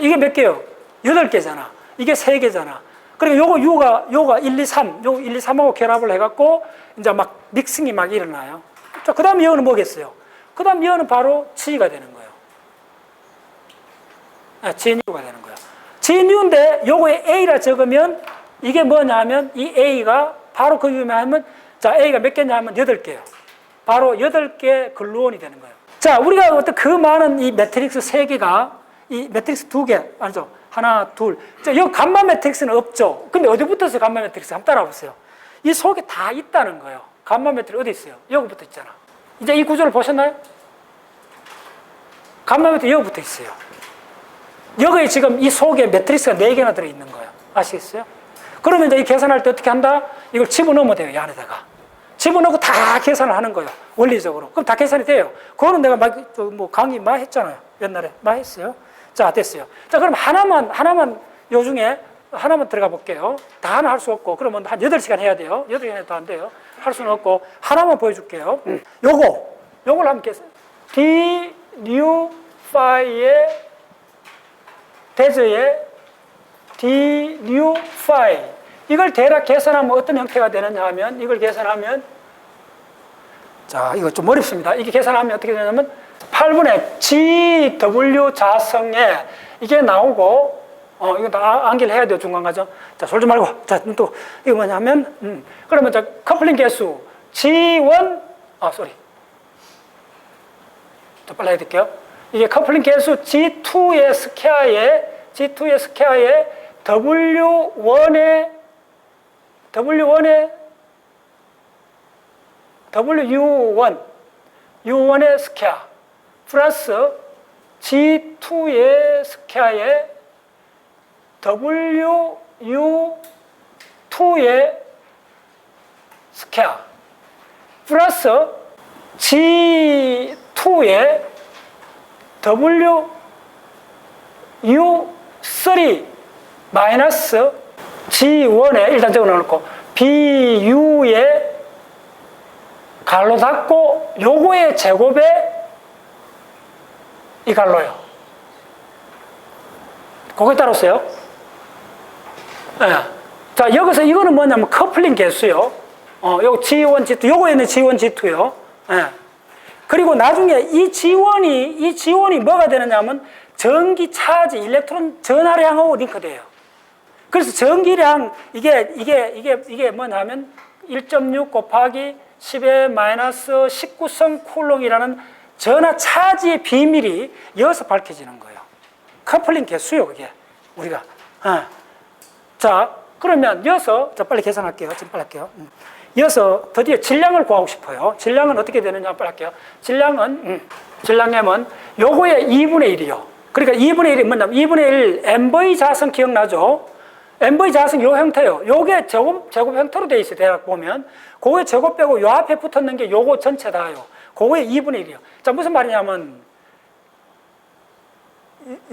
이게 몇 개요? 8개잖아. 이게 3개잖아. 그리고 요가 1, 2, 3, 요 1, 2, 3하고 결합을 해갖고 이제 막 믹싱이 막 일어나요. 자, 그 다음 이거는 뭐겠어요? 그 다음 이거는 바로 G가 되는 거예요. G뉴가 되는 거예요. G뉴인데 요거에 A라 적으면 이게 뭐냐면 이 A가 바로 그 유명하면 자, A가 몇 개냐면 8개예요. 바로 8개 글루온이 되는 거예요. 자, 우리가 어떤 그 많은 이 매트릭스 3개가 이 매트릭스 2개 아니죠? 하나, 둘. 자, 이 감마 매트릭스는 없죠. 근데 어디 붙었어요? 감마 매트릭스 한번 따라와 보세요. 이 속에 다 있다는 거예요. 감마 매트릭스 어디 있어요? 여기 붙어 있잖아. 이제 이 구조를 보셨나요? 감마 매트릭스 여기 붙어 있어요. 여기에 지금 이 속에 매트릭스가 4개나 들어있는 거예요. 아시겠어요? 그러면 이제 이 계산할 때 어떻게 한다? 이걸 집어넣으면 돼요. 이 안에다가. 집어넣고 다 계산을 하는 거예요. 원리적으로. 그럼 다 계산이 돼요. 그거는 내가 강의 많이 했잖아요. 옛날에 많이 했어요. 자, 됐어요. 자, 그럼 하나만 요 중에 하나만 들어가 볼게요. 다 하나 할 수 없고, 그러면 한 8시간 해야 돼요. 8시간 해도 안 돼요. 할 수는 없고, 하나만 보여줄게요. 요걸 한번 계산. D, new, phi의 대저의 D, new, phi. 이걸 대략 계산하면 어떤 형태가 되느냐 하면, 이걸 계산하면, 자, 이거 좀 어렵습니다. 이게 계산하면 어떻게 되냐면, 8분의 GW 자성에 이게 나오고, 이거 다 암기를 해야 돼요, 중간 과정. 자, 솔지 말고. 자, 또, 이거 뭐냐면, 그러면 자, 커플링 개수 G1, 더 빨리 해드릴게요. 이게 커플링 개수 G2의 스퀘어에 W1의 U1의 스퀘어 플러스 G2의 스퀘어에 WU2의 스퀘어 플러스 G2의 WU3 마이너스 G1에 일단 적어놓고 BU에 갈로 닫고 요거의 제곱에 이 갈로요. 거기에 따랐어요. 네. 자, 여기서 이거는 뭐냐면 커플링 개수요. 요거 G1, G2, 요거에는 G1, G2요. 네. 그리고 나중에 이 G1이 뭐가 되느냐면 전기 차지, 일렉트론 전하량하고 링크돼요. 그래서 전기량, 이게 뭐냐면 1.6 곱하기 10의 마이너스 19성 쿨롱이라는 전하 차지의 비밀이 여기서 밝혀지는 거예요. 커플링 개수요, 그게. 우리가. 자, 그러면 여기서, 자, 빨리 계산할게요. 지금 빨리 할게요. 이어서 드디어 질량을 구하고 싶어요. 질량은 어떻게 되느냐 빨리 할게요. 질량량은 요거의 2분의 1이요. 그러니까 2분의 1이 뭐냐면 2분의 1 MV 자성 기억나죠? MV 자성 요 형태요. 요게 제곱 형태로 되어 있어요. 대략 보면. 그거의 제곱 빼고 요 앞에 붙었는 게 요거 전체 다요. 그거의 2분의 1이요. 자, 무슨 말이냐면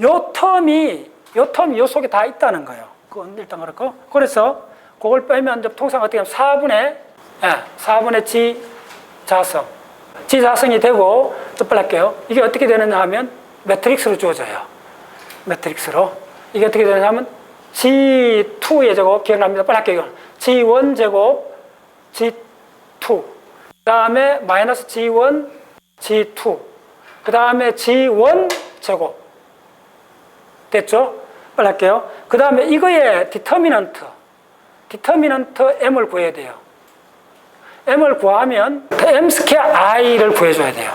요 텀이 요 속에 다 있다는 거예요. 그건 일단 그렇고. 그래서 그걸 빼면 통상 어떻게 하면 4분의 G 자성이 되고, 또 빨리 할게요. 이게 어떻게 되느냐 하면 매트릭스로 주어져요. 매트릭스로. 이게 어떻게 되느냐 하면 G2의 제곱, 기억납니다. 빨리 할게요. G1 제곱, G2. 그 다음에 마이너스 G1, G2. 그 다음에 G1 제곱. 됐죠? 빨리 할게요. 그 다음에 이거의 디터미넌트 M을 구해야 돼요. M을 구하면 M 스퀘어 I를 구해줘야 돼요.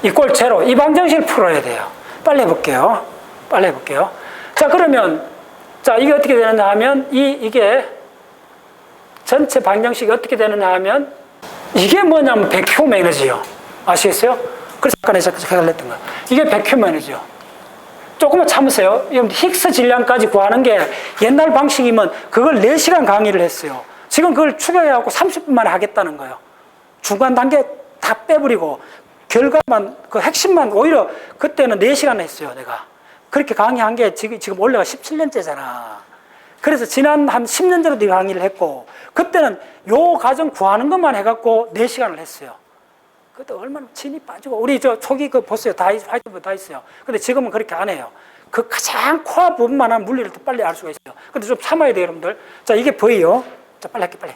이꼴 제로. 이 방정식을 풀어야 돼요. 빨리 해볼게요. 자, 그러면, 자, 이게 어떻게 되느냐 하면, 이게 전체 방정식이 어떻게 되느냐 하면, 이게 뭐냐면 백큐브 에너지요. 아시겠어요? 그래서 아까 내가 해달랬던 거. 이게 백큐브 에너지요. 조금만 참으세요. 힉스 질량까지 구하는 게 옛날 방식이면 그걸 4시간 강의를 했어요. 지금 그걸 추격해갖고 30분 만에 하겠다는 거예요. 중간 단계 다 빼버리고 결과만, 그 핵심만 오히려 그때는 4시간 했어요, 내가. 그렇게 강의한 게 지금 올해가 17년째잖아. 그래서 지난 한 10년 전에도 강의를 했고, 그때는 요 과정 구하는 것만 해갖고 4시간을 했어요. 그때 얼마나 진이 빠지고, 우리 초기 보세요. 화이트보드 다 있어요. 근데 지금은 그렇게 안 해요. 그 가장 코어 부분만한 물리를 더 빨리 알 수가 있어요. 근데 좀 참아야 돼요, 여러분들. 자, 이게 V요. 자, 빨리 할게, 빨리.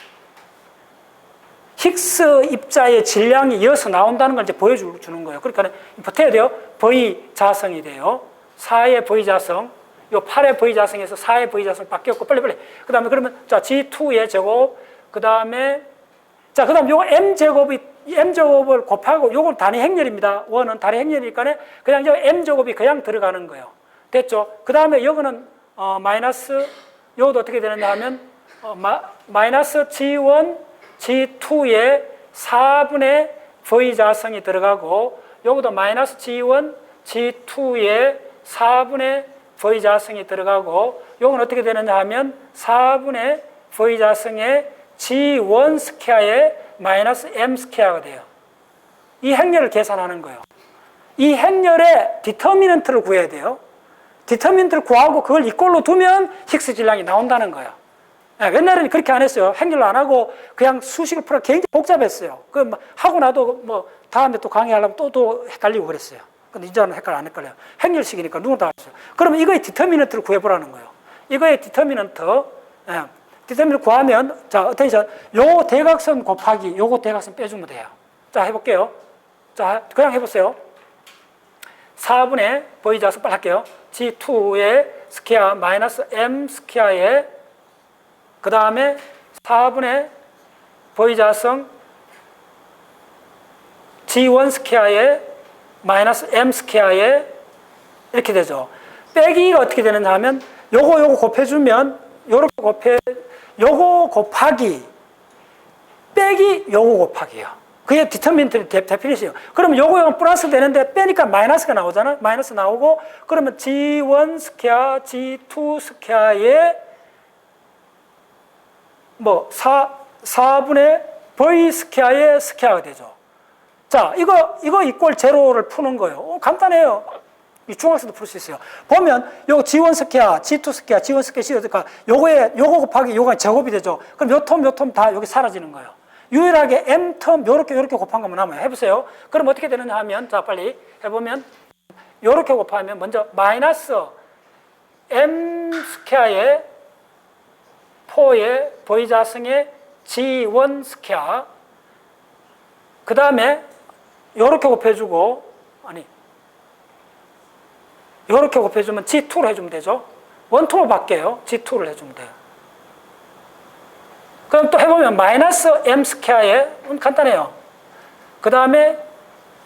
힉스 입자의 질량이 이어서 나온다는 걸 이제 보여주는 거예요. 그러니까 버텨야 돼요. V 자성이 돼요. 4의 V 자성. 요 8의 V 자성에서 4의 V 자성 바뀌었고, 빨리. 그 다음에 그러면, 자, G2의 제곱. 그 다음에, 자, 그 다음에 요거 M제곱을 곱하고, 요걸 단위 행렬입니다. 원은 단위 행렬이니까 그냥 M제곱이 그냥 들어가는 거예요. 됐죠? 그 다음에 요거는, 마이너스, 요것도 어떻게 되느냐 하면, 마이너스 G1, G2에 4분의 V 자성이 들어가고, 요것도 마이너스 G1, G2에 4분의 V 자성이 들어가고, 요건 어떻게 되느냐 하면 4분의 V 자성에 G1 스퀘어에 마이너스 M 스퀘어가 돼요. 이 행렬을 계산하는 거예요. 이 행렬의 디터미넌트를 구해야 돼요. 디터미넌트를 구하고 그걸 이꼴로 두면 힉스 질량이 나온다는 거예요. 옛날에는 그렇게 안 했어요. 행렬로 안 하고 그냥 수식을 풀어 굉장히 복잡했어요. 하고 나도 다음에 또 강의하려면 또 헷갈리고 그랬어요. 근데 이제는 안 헷갈려요. 행렬식이니까 누구나 다 알았어요. 그럼 이거의 디터미넌트를 구해보라는 거예요. 이거의 디터미넌트 구하면, 자, 어텐션, 요 대각선 곱하기 요거 대각선 빼주면 돼요. 자, 해볼게요. 자, 그냥 해보세요. 4분의 V 자성 빨리 할게요. G2의 스퀘어 마이너스 M 스퀘어에 그 다음에 4분의 V 자성 G1 스퀘어에 마이너스 M 스퀘어에 이렇게 되죠. 빼기가 어떻게 되느냐 하면 요거 곱해주면 요거 곱하기 빼기 요거 곱하기요. 그게 디터미넌트 데피니션이에요. 그러면 요거 플러스 되는데 빼니까 마이너스가 나오잖아요. 마이너스 나오고 그러면 G1 스퀘어, G2 스퀘어에 4분의 V 스퀘어의 스퀘어가 되죠. 자, 이거 이꼴 제로를 푸는 거예요. 간단해요. 이 중학생도 풀 수 있어요. 보면 요거 G1 스퀘어, G2 스퀘어, G1 스퀘어, G2 스퀘어 요거 곱하기 요거 제곱이 되죠. 그럼 요 텀 다 여기 사라지는 거예요. 유일하게 M 텀 요렇게 곱한 거만 남아요. 해보세요. 그럼 어떻게 되느냐 하면 자 빨리 해보면 요렇게 곱하면 먼저 마이너스 M 스퀘어의 4의 V자승의 G1 스퀘어 그 다음에 요렇게 곱해주고 아니 요렇게 곱해주면 G2로 해주면 되죠. 원통을 바뀌어요. G2를 해주면 돼요. 그럼 또 해보면 마이너스 M 스퀘어의 간단해요. 그 다음에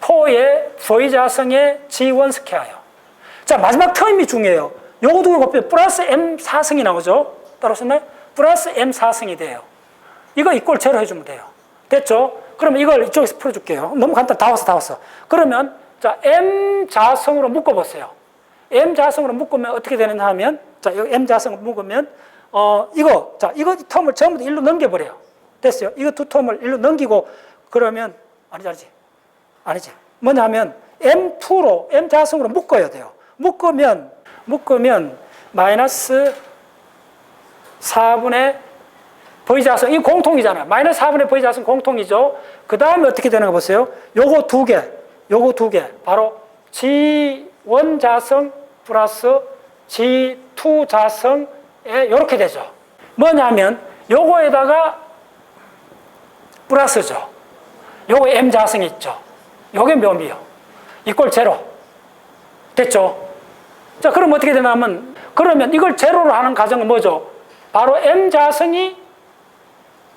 4의 V자승의 G1 스퀘어요. 자 마지막 터임이 중요해요. 요거 두개 곱하면 플러스 M 4승이 나오죠. 따라오셨나요? 플러스 M 4승이 돼요. 이거 이꼴 제로 해주면 돼요. 됐죠? 그러면 이걸 이쪽에서 풀어줄게요. 너무 간단. 다 왔어. 그러면 자 M 자성으로 묶어보세요. M 자성으로 묶으면 어떻게 되느냐 하면 자 여기 M 자성으로 묶으면 이거 텀을 전부 다 1로 넘겨버려요. 됐어요? 이거 두 텀을 1로 넘기고 그러면 아니지. 뭐냐 하면 M2로 M 자성으로 묶어야 돼요. 묶으면 마이너스 4분의 V자성, 이 공통이잖아요. 마이너스 4분의 V자성 공통이죠. 그 다음에 어떻게 되는 거 보세요. 요거 두 개, 바로 G1 자성 플러스 G2 자성에 요렇게 되죠. 뭐냐면 요거에다가 플러스죠. 요거 M 자성이 있죠. 요게 묘미요. 이꼴 제로. 됐죠? 자, 그럼 어떻게 되냐면, 그러면 이걸 제로로 하는 과정은 뭐죠? 바로 M 자성이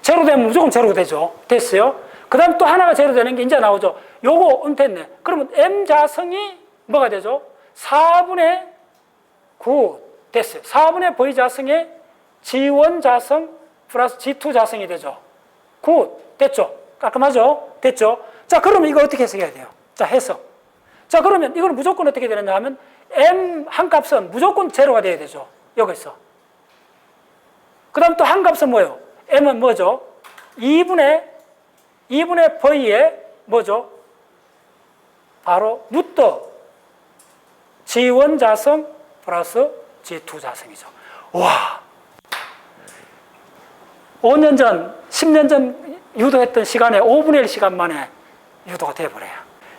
제로 되면 무조건 제로 되죠. 됐어요? 그 다음 또 하나가 제로 되는 게 이제 나오죠. 요거 됐네. 그러면 M 자성이 뭐가 되죠? 4분의 9 됐어요. 4분의 V 자성의 G1 자성 플러스 G2 자성이 되죠. 9 됐죠? 깔끔하죠? 됐죠? 자, 그러면 이거 어떻게 해석해야 돼요? 자, 해석. 자, 그러면 이걸 무조건 어떻게 되느냐 하면 M 한 값은 무조건 제로가 돼야 되죠. 여기서. 그 다음 또 한 값은 뭐예요? M은 뭐죠? 2분의 V의 뭐죠? 바로 루트 G1 자성 플러스 G2 자성이죠. 와! 5년 전, 10년 전 유도했던 시간에 5분의 1 시간 만에 유도가 돼버려요.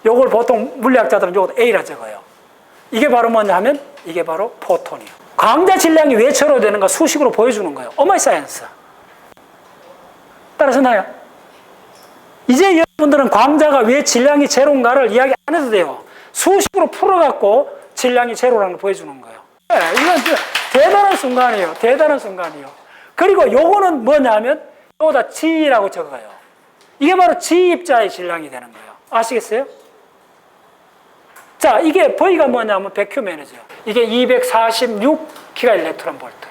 요걸 보통 물리학자들은 요거 A라 적어요. 이게 바로 뭐냐 하면 이게 바로 포톤이에요. 광자 질량이 왜 제로 되는가 수식으로 보여주는 거예요. 오마이 사이언스. 따라서나요? 이제 여러분들은 광자가 왜 질량이 제로인가를 이야기 안 해도 돼요. 수식으로 풀어갖고 질량이 제로라는 걸 보여주는 거예요. 네, 이건 대단한 순간이에요. 대단한 순간이에요. 그리고 요거는 뭐냐면 요거다 G라고 적어요. 이게 바로 G 입자의 질량이 되는 거예요. 아시겠어요? 자, 이게 V가 뭐냐면 백큐 매너죠. 이게 246기가 일렉트론 볼트.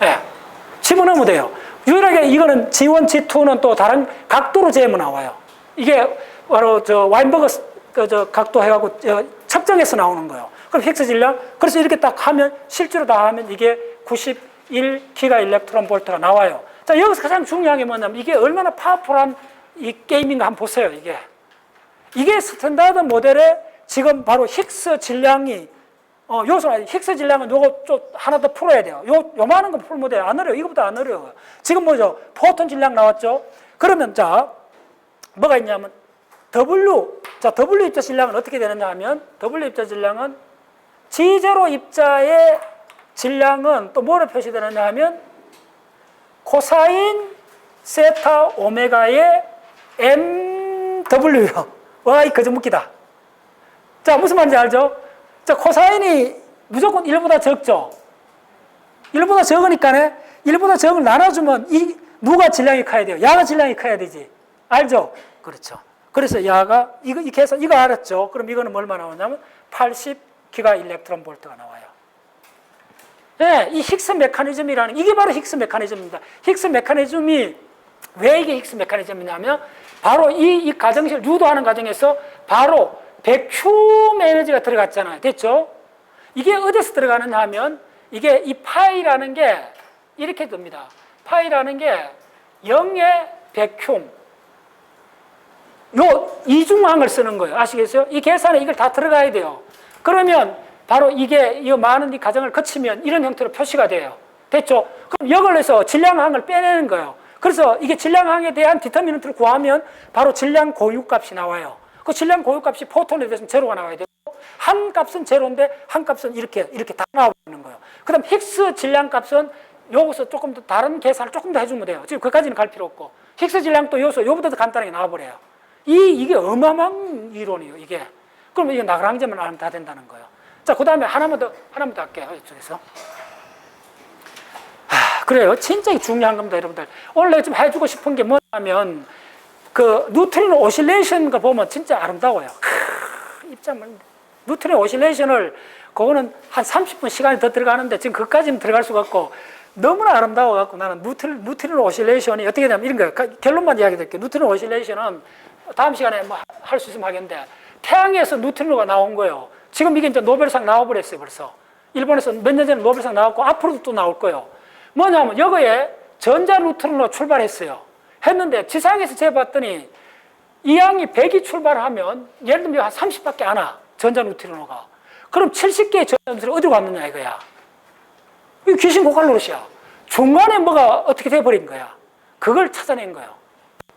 네. 집어넣으면 돼요. 유일하게 이거는 G1, G2는 또 다른 각도로 재면 나와요. 이게 바로 와인버거 각도 해갖고 측정해서 나오는 거예요. 그럼 힉스 질량, 그래서 이렇게 딱 하면, 실제로 다 하면 이게 91기가 일렉트론 볼트가 나와요. 자, 여기서 가장 중요한 게 뭐냐면 이게 얼마나 파워풀한 이 게임인가 한번 보세요, 이게 스탠다드 모델에 지금 바로 힉스 질량이, 힉스 질량은 요거 좀 하나 더 풀어야 돼요. 요만한 거 풀면 돼요. 안 어려워요. 이거보다 안 어려워요. 지금 뭐죠? 포톤 질량 나왔죠? 그러면 자, 뭐가 있냐면, W 입자 질량은 어떻게 되느냐 하면, W 입자 질량은 G0 입자의 질량은 또 뭐로 표시되느냐 하면, 코사인 세타 오메가의 MW요. 와, 이 거저 묶기다. 자, 무슨 말인지 알죠? 자, 코사인이 무조건 1보다 적죠? 1보다 적으니까네, 1보다 적을 나눠주면 누가 질량이 커야 돼요? 야가 질량이 커야 되지. 알죠? 그렇죠. 그래서 야가, 이 계산, 이거 알았죠? 그럼 이거는 얼마 나오냐면 80기가 일렉트론 볼트가 나와요. 네, 이 힉스 메커니즘이라는, 이게 바로 힉스 메커니즘입니다. 힉스 메커니즘이, 왜 이게 힉스 메커니즘이냐면, 바로 이 가정식을 유도하는 과정에서 바로 백큐 에너지가 들어갔잖아요. 됐죠? 이게 어디서 들어가느냐 하면, 이게 이 파이라는 게 이렇게 듭니다. 파이라는 게 0의 백큐. 요 이중항을 쓰는 거예요. 아시겠어요? 이 계산에 이걸 다 들어가야 돼요. 그러면 바로 이게 이 많은 이 과정을 거치면 이런 형태로 표시가 돼요. 됐죠? 그럼 이걸 해서 질량항을 빼내는 거예요. 그래서 이게 질량항에 대한 디터미넌트를 구하면 바로 질량 고유값이 나와요. 그 질량 고유값이 포톤에 대해서는 제로가 나와야 되고, 한 값은 제로인데 한 값은 이렇게 다 나와버리는 거예요. 그 다음 힉스 질량값은 여기서 조금 더 다른 계산을 조금 더 해주면 돼요. 지금 거기까지는 갈 필요 없고, 힉스 질량도 여기서 요보다 더 간단하게 나와버려요. 이게 어마어마한 이론이에요, 이게. 그러면 이게 나그랑제만 알면 다 된다는 거예요. 자, 그 다음에 하나만 더 할게요, 이쪽에서. 그래요. 진짜 중요한 겁니다, 여러분들. 오늘 내가 좀 해주고 싶은 게 뭐냐면, 그, 뉴트리노 오실레이션 거 보면 진짜 아름다워요. 입장을. 뉴트리노 오실레이션을, 그거는 한 30분 시간이 더 들어가는데, 지금 그까지는 들어갈 수가 없고, 너무나 아름다워갖고 나는 뉴트리노 오실레이션이 어떻게 되냐면 이런 거예요. 결론만 이야기 드릴게요. 뉴트리노 오실레이션은 다음 시간에 뭐 할 수 있으면 하겠는데, 태양에서 뉴트리노가 나온 거예요. 지금 이게 이제 노벨상 나와버렸어요, 벌써. 일본에서 몇 년 전에 노벨상 나왔고, 앞으로도 또 나올 거예요. 뭐냐면, 여기에 전자 뉴트리노 출발했어요. 했는데, 지상에서 재봤더니, 이항이 100이 출발하면, 예를 들면 한 30밖에 안 와, 전자 뉴트리노가. 그럼 70개의 전자 뉴트리노가 어디로 갔느냐, 이거야. 이거 귀신 고갈 노릇이야. 중간에 뭐가 어떻게 돼버린 거야. 그걸 찾아낸 거예요.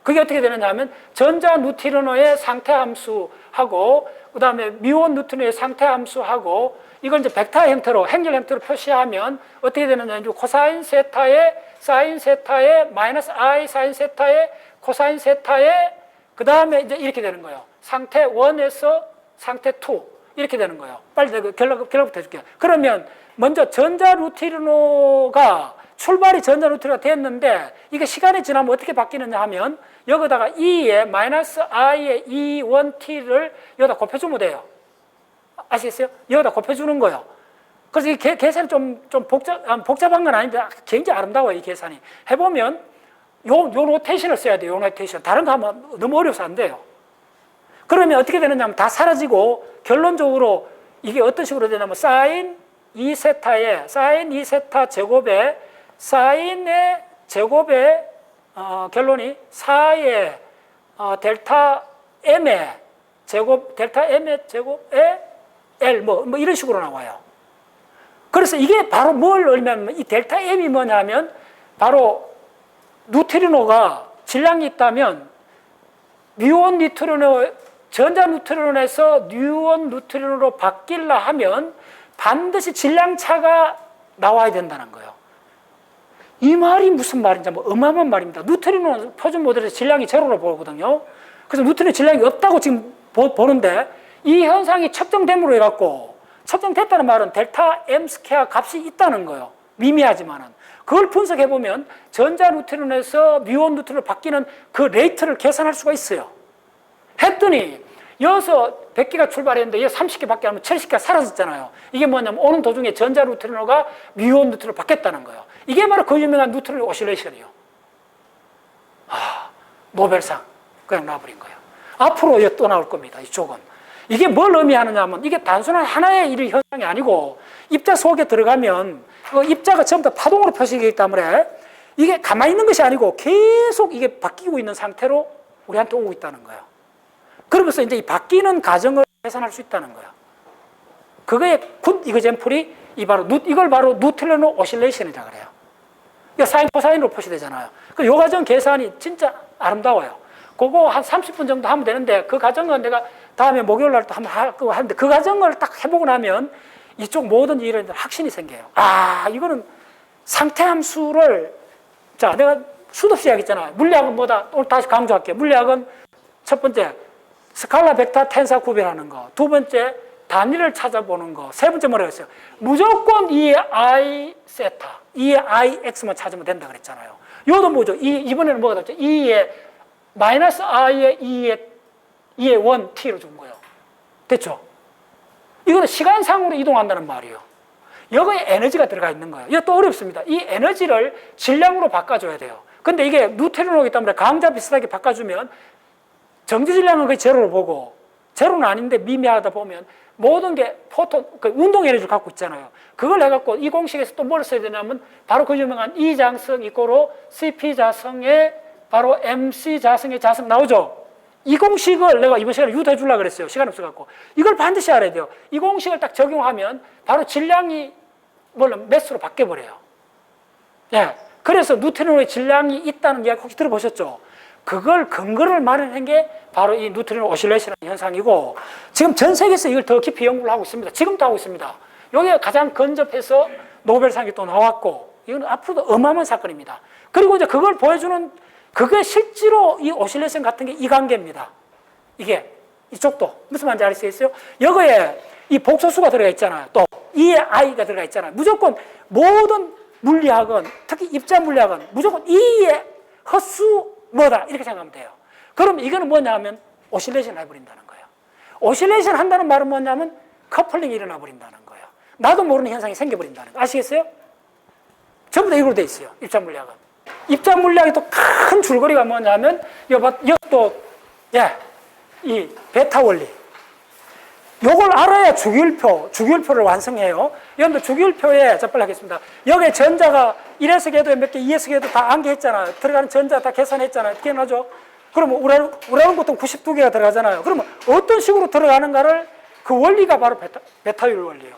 그게 어떻게 되느냐 하면, 전자 뉴트리노의 상태 함수하고, 그 다음에 미온 뉴트리노의 상태 함수하고, 이걸 이제 벡터 형태로, 행렬 형태로 표시하면 어떻게 되느냐, 이제 코사인 세타에 사인 세타에 마이너스 i 사인 세타에 코사인 세타에 그 다음에 이제 이렇게 되는 거예요. 상태 1에서 상태 2 이렇게 되는 거예요. 빨리 내가 결론부터 해줄게요. 그러면 먼저 전자 뉴트리노가 출발이 전자 뉴트리노가 됐는데 이게 시간이 지나면 어떻게 바뀌느냐 하면 여기다가 E에 마이너스 I의 E1T를 여기다 곱해주면 돼요. 아시겠어요? 여기다 곱해주는 거예요. 그래서 이 계산이 좀 복잡한 건 아닌데 굉장히 아름다워요, 이 계산이. 해보면 요 노테이션을 써야 돼요, 요 노테이션. 다른 거 하면 너무 어려워서 안 돼요. 그러면 어떻게 되느냐 하면 다 사라지고 결론적으로 이게 어떤 식으로 되냐면 사인 2세타에 사인 2세타 제곱에 사인의 제곱에 결론이 4의 델타 m의 제곱 델타 m의 제곱에 L 뭐 이런 식으로 나와요. 그래서 이게 바로 뭘 의미하면 이 델타 M이 뭐냐면 바로 뉴트리노가 질량이 있다면 뮤온 뉴트리노 전자 뉴트리노에서 뮤온 뉴트리노로 바뀌려 하면 반드시 질량차가 나와야 된다는 거예요. 이 말이 무슨 말인지 뭐 어마어마한 말입니다. 뉴트리노는 표준 모델에서 질량이 제로로 보거든요. 그래서 뉴트리노 질량이 없다고 지금 보는데 이 현상이 측정됨으로 해갖고 측정됐다는 말은 델타 M 스퀘어 값이 있다는 거예요. 미미하지만은. 그걸 분석해보면 전자 뉴트리노에서 뮤온 뉴트리노로 바뀌는 그 레이트를 계산할 수가 있어요. 했더니 여기서 100개가 출발했는데 여기 30개밖에 안 하면 70개가 사라졌잖아요. 이게 뭐냐면 오는 도중에 전자 뉴트리노가 뮤온 뉴트리노로 바뀌었다는 거예요. 이게 바로 그 유명한 뉴트리노 오실레이션이에요. 노벨상 그냥 놔버린 거예요. 앞으로 또 나올 겁니다. 이쪽은. 이게 뭘 의미하느냐 하면 이게 단순한 하나의 일 현상이 아니고 입자 속에 들어가면 그 입자가 전부 다 파동으로 표시되기 때문에 이게 가만히 있는 것이 아니고 계속 이게 바뀌고 있는 상태로 우리한테 오고 있다는 거예요. 그러면서 이제 이 바뀌는 과정을 계산할 수 있다는 거예요. 그거의 굿 이그젠플이 이걸 바로 뉴트리노 오실레이션이라고 그래요. 이게 사인 코사인으로 표시되잖아요. 이 과정 계산이 진짜 아름다워요. 그거 한 30분 정도 하면 되는데 그 과정은 내가 다음에 목요일 날 또 한번 하고 하는데 그 과정을 딱 해보고 나면 이쪽 모든 일에 확신이 생겨요. 이거는 상태함수를 자 내가 수도 없이 이야기했잖아요. 물리학은 뭐다? 오늘 다시 강조할게요. 물리학은 첫 번째 스칼라 벡터 텐사 구별하는 거, 두 번째 단위를 찾아보는 거, 세 번째 뭐라고 했어요? 무조건 이 I 세타, 이 I X만 찾으면 된다 그랬잖아요. 이것도 뭐죠? 이번에는 뭐가 됐죠? E의 마이너스 I의 E의 1 T로 준 거예요. 됐죠? 이거는 시간상으로 이동한다는 말이에요. 여기에 에너지가 들어가 있는 거예요. 이거 또 어렵습니다. 이 에너지를 질량으로 바꿔줘야 돼요. 근데 이게 뉴트리노이기 때문에 강자 비슷하게 바꿔주면 정지 질량은 거의 제로로 보고 제로는 아닌데 미미하다 보면 모든 게 포톤, 그 운동 에너지를 갖고 있잖아요. 그걸 해갖고 이 공식에서 또 뭘 써야 되냐면 바로 그 유명한 E 장성 이꼬로 CP 자성의 바로 MC 자성의 자성 나오죠? 이 공식을 내가 이번 시간에 유도해 주려고 그랬어요. 시간이 없어갖고. 이걸 반드시 알아야 돼요. 이 공식을 딱 적용하면 바로 질량이 물론 매스로 바뀌어버려요. 예. 그래서 뉴트리노의 질량이 있다는 이야기 혹시 들어보셨죠? 그걸 근거를 마련한 게 바로 이 뉴트리노 오실레이션 현상이고, 지금 전 세계에서 이걸 더 깊이 연구를 하고 있습니다. 지금도 하고 있습니다. 이게 가장 근접해서 노벨상이 또 나왔고, 이건 앞으로도 어마어마한 사건입니다. 그리고 이제 그걸 보여주는, 그게 실제로 이 오실레이션 같은 게 이관계입니다. 이게 이쪽도 무슨 말인지 알 수 있어요? 여기에 이 복소수가 들어가 있잖아요. 또 E에 I가 들어가 있잖아요. 무조건 모든 물리학은, 특히 입자 물리학은 무조건 E의 헛수 뭐다 이렇게 생각하면 돼요. 그럼 이거는 뭐냐 하면 오실레이션을 해버린다는 거예요. 오실레이션 한다는 말은 뭐냐면 커플링이 일어나 버린다는 거예요. 나도 모르는 현상이 생겨버린다는 거 아시겠어요? 전부 다 이걸로 돼 있어요. 입자 물리학은. 입자 물리학의 또 큰 줄거리가 뭐냐면 이것도 이 베타 원리. 요걸 알아야 주기율표를 완성해요. 여러분들 주기율표에, 자, 빨리 하겠습니다. 여기에 전자가 1에서 궤도에 몇 개, 2에서 궤도 다 암기했잖아요. 들어가는 전자 다 계산했잖아요. 기억나죠? 그러면 우라늄 보통 92개가 들어가잖아요. 그러면 어떤 식으로 들어가는가를 그 원리가 바로 베타율 원리예요.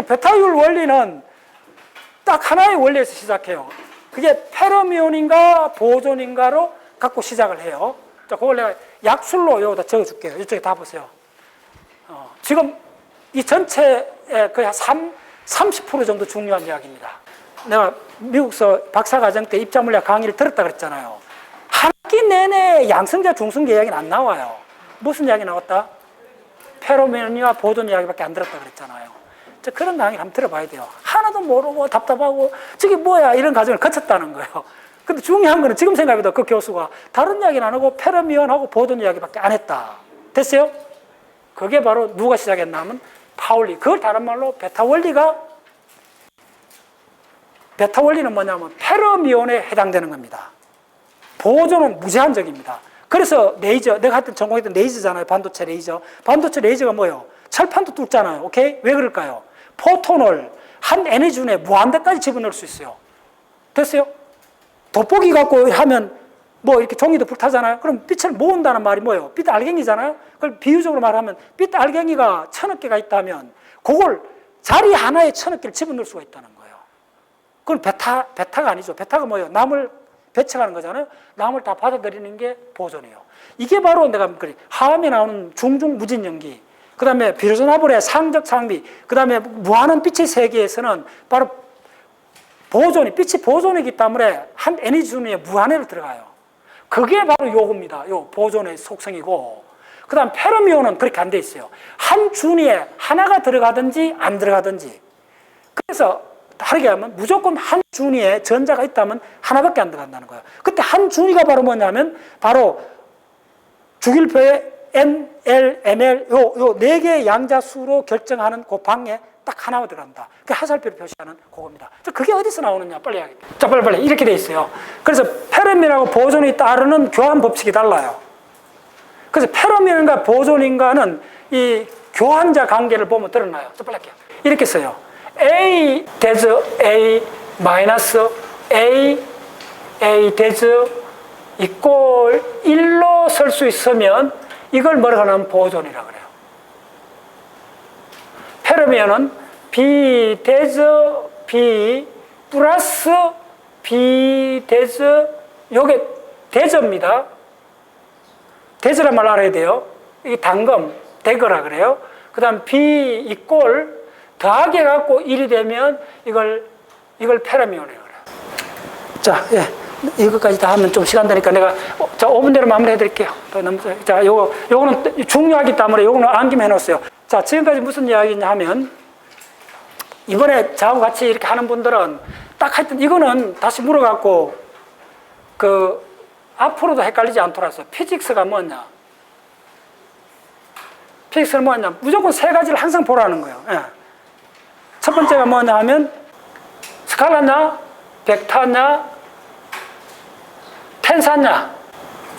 베타율 원리는 딱 하나의 원리에서 시작해요. 그게 페르미온인가 보존인가로 갖고 시작을 해요. 자, 그걸 내가 약술로 여기다 적어줄게요. 이쪽에 다 보세요. 지금 이 전체의 거의 한 30% 정도 중요한 이야기입니다. 내가 미국서 박사과정 때 입자물리학 강의를 들었다 그랬잖아요. 한 학기 내내 양성자, 중성자 이야기는 안 나와요. 무슨 이야기 나왔다? 페르미온이와 보존 이야기밖에 안 들었다 그랬잖아요. 그런 강의를 한번 들어봐야 돼요. 하나도 모르고 답답하고 저게 뭐야 이런 과정을 거쳤다는 거예요. 근데 중요한 거는 지금 생각해도 그 교수가 다른 이야기는 안 하고 페르미온하고 보존 이야기밖에 안 했다. 됐어요? 그게 바로 누가 시작했나 하면 파울리. 그걸 다른 말로 베타 원리는 뭐냐면 페르미온에 해당되는 겁니다. 보존은 무제한적입니다. 그래서 레이저, 내가 하여튼 전공했던 레이저잖아요. 반도체 레이저. 반도체 레이저가 뭐예요? 철판도 뚫잖아요. 오케이? 왜 그럴까요? 포톤을 한 에너지 중에 무한대까지 집어넣을 수 있어요. 됐어요? 돋보기 갖고 하면 뭐 이렇게 종이도 불타잖아요. 그럼 빛을 모은다는 말이 뭐예요? 빛 알갱이잖아요. 그걸 비유적으로 말하면 빛 알갱이가 1000억 개가 있다면 그걸 자리 하나에 1000억 개를 집어넣을 수가 있다는 거예요. 그건 베타가 아니죠. 베타가 뭐예요? 남을 배척하는 거잖아요. 남을 다 받아들이는 게 보존이에요. 이게 바로 내가 하암에 나오는 중중 무진 연기, 그 다음에 비로소나블의 상적 상비, 그 다음에 무한한 빛의 세계에서는 바로 빛이 보존이기 때문에 한 에너지 중에 무한회로 들어가요. 그게 바로 요겁니다. 요 보존의 속성이고, 그 다음 페르미온은 그렇게 안 돼 있어요. 한 준위에 하나가 들어가든지 안 들어가든지. 그래서 다르게 하면 무조건 한 준위에 전자가 있다면 하나밖에 안 들어간다는 거예요. 그때 한 준위가 바로 뭐냐면 바로 주기율표의 N, L, ML 요 네 개의 양자수로 결정하는 그 방에 딱 하나가 들어간다. 그 화살표를 표시하는 그겁니다. 그게 어디서 나오느냐? 빨리 하겠다. 자, 빨리. 이렇게 돼 있어요. 그래서 페르미온하고 보존이 따르는 교환 법칙이 달라요. 그래서 페르미온과 보존인가는 이 교환자 관계를 보면 드러나요. 자, 빨리 할게요. 이렇게 써요. A 대저 A 마이너스 A 대저 이꼴 1로 쓸 수 있으면 이걸 뭐라고 하면 보존이라고 그래요. 페르미온은 B 대저 B 플러스 B 대저, 요게 대저입니다. 대저란 말 알아야 돼요. 이 단검, 대거라 그래요. 그 다음 B 이꼴 더하기 해갖고 1이 되면 이걸 페르미온이라고 그래요. 자, 이거까지 다 하면 좀 시간 되니까 내가 5분대로 마무리 해드릴게요. 자, 요거는 중요하기 때문에 요거는 암기해 놓았어요. 자, 지금까지 무슨 이야기냐 하면 이번에 저하고 같이 이렇게 하는 분들은 딱 하여튼 이거는 다시 물어갖고 앞으로도 헷갈리지 않도록 해서 피직스가 뭐냐? 피직스는 뭐냐? 무조건 세 가지를 항상 보라는 거예요. 예. 첫 번째가 뭐냐 하면 스칼라냐, 벡터냐, 텐사냐,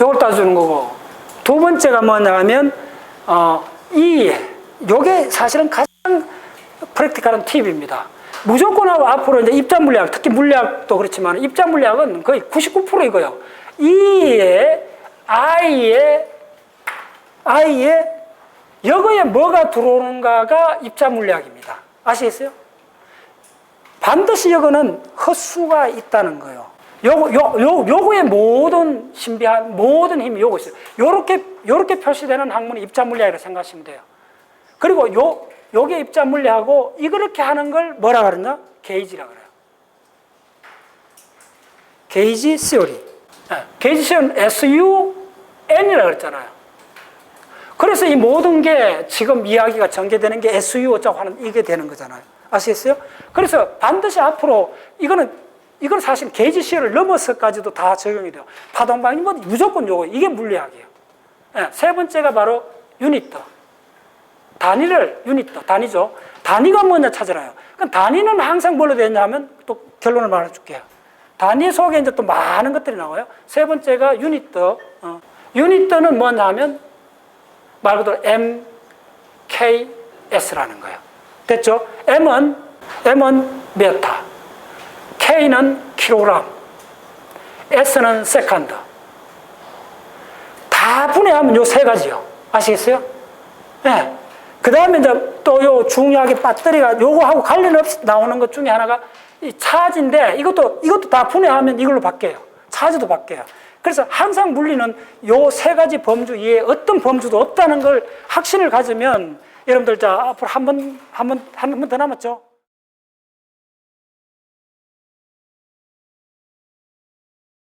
요걸 따주는 거고, 두 번째가 뭐냐 하면 요게 사실은 가장 프랙티컬한 팁입니다. 무조건 하고 앞으로 이제 입자 물리학, 특히 물리학도 그렇지만 입자 물리학은 거의 99% 이거예요. E에 I에 I에 여기에 뭐가 들어오는가가 입자 물리학입니다. 아시겠어요? 반드시 여기는 헛수가 있다는 거예요. 요거의 모든 신비한, 모든 힘이 요거 있어요. 요렇게 표시되는 학문이 입자 물리학이라고 생각하시면 돼요. 그리고 요게 입자 물리하고 이렇게 하는 걸 뭐라 그러냐? 게이지라 그래요. 게이지 시어리. 게이지 시어리는 SUN이라고 그랬잖아요. 그래서 이 모든 게 지금 이야기가 전개되는 게 SU 어쩌고 하는 이게 되는 거잖아요. 아시겠어요? 그래서 반드시 앞으로 이건 사실 게이지 시어를 넘어서까지도 다 적용이 돼요. 파동방이 뭐 무조건 요거 이게 물리학이에요. 세 번째가 바로 유니트. 단위죠. 단위가 뭐냐 찾으라요. 그럼 단위는 항상 뭘로 되어 있냐면 또 결론을 말해줄게요. 단위 속에 이제 또 많은 것들이 나와요. 세 번째가 유니트. 유니트는 뭐냐면 말 그대로 MKS라는 거예요. 됐죠? M은 메타, K는 킬로그램, S는 세컨드. 다 분해하면 요 세 가지요. 아시겠어요? 네. 그 다음에 이제 또 요 중요하게 배터리가 요거하고 관련 없이 나오는 것 중에 하나가 이 차지인데 이것도 다 분해하면 이걸로 바뀌어요. 차지도 바뀌어요. 그래서 항상 물리는 요 세 가지 범주 이외에 어떤 범주도 없다는 걸 확신을 가지면 여러분들 자 앞으로 한 번 더 남았죠.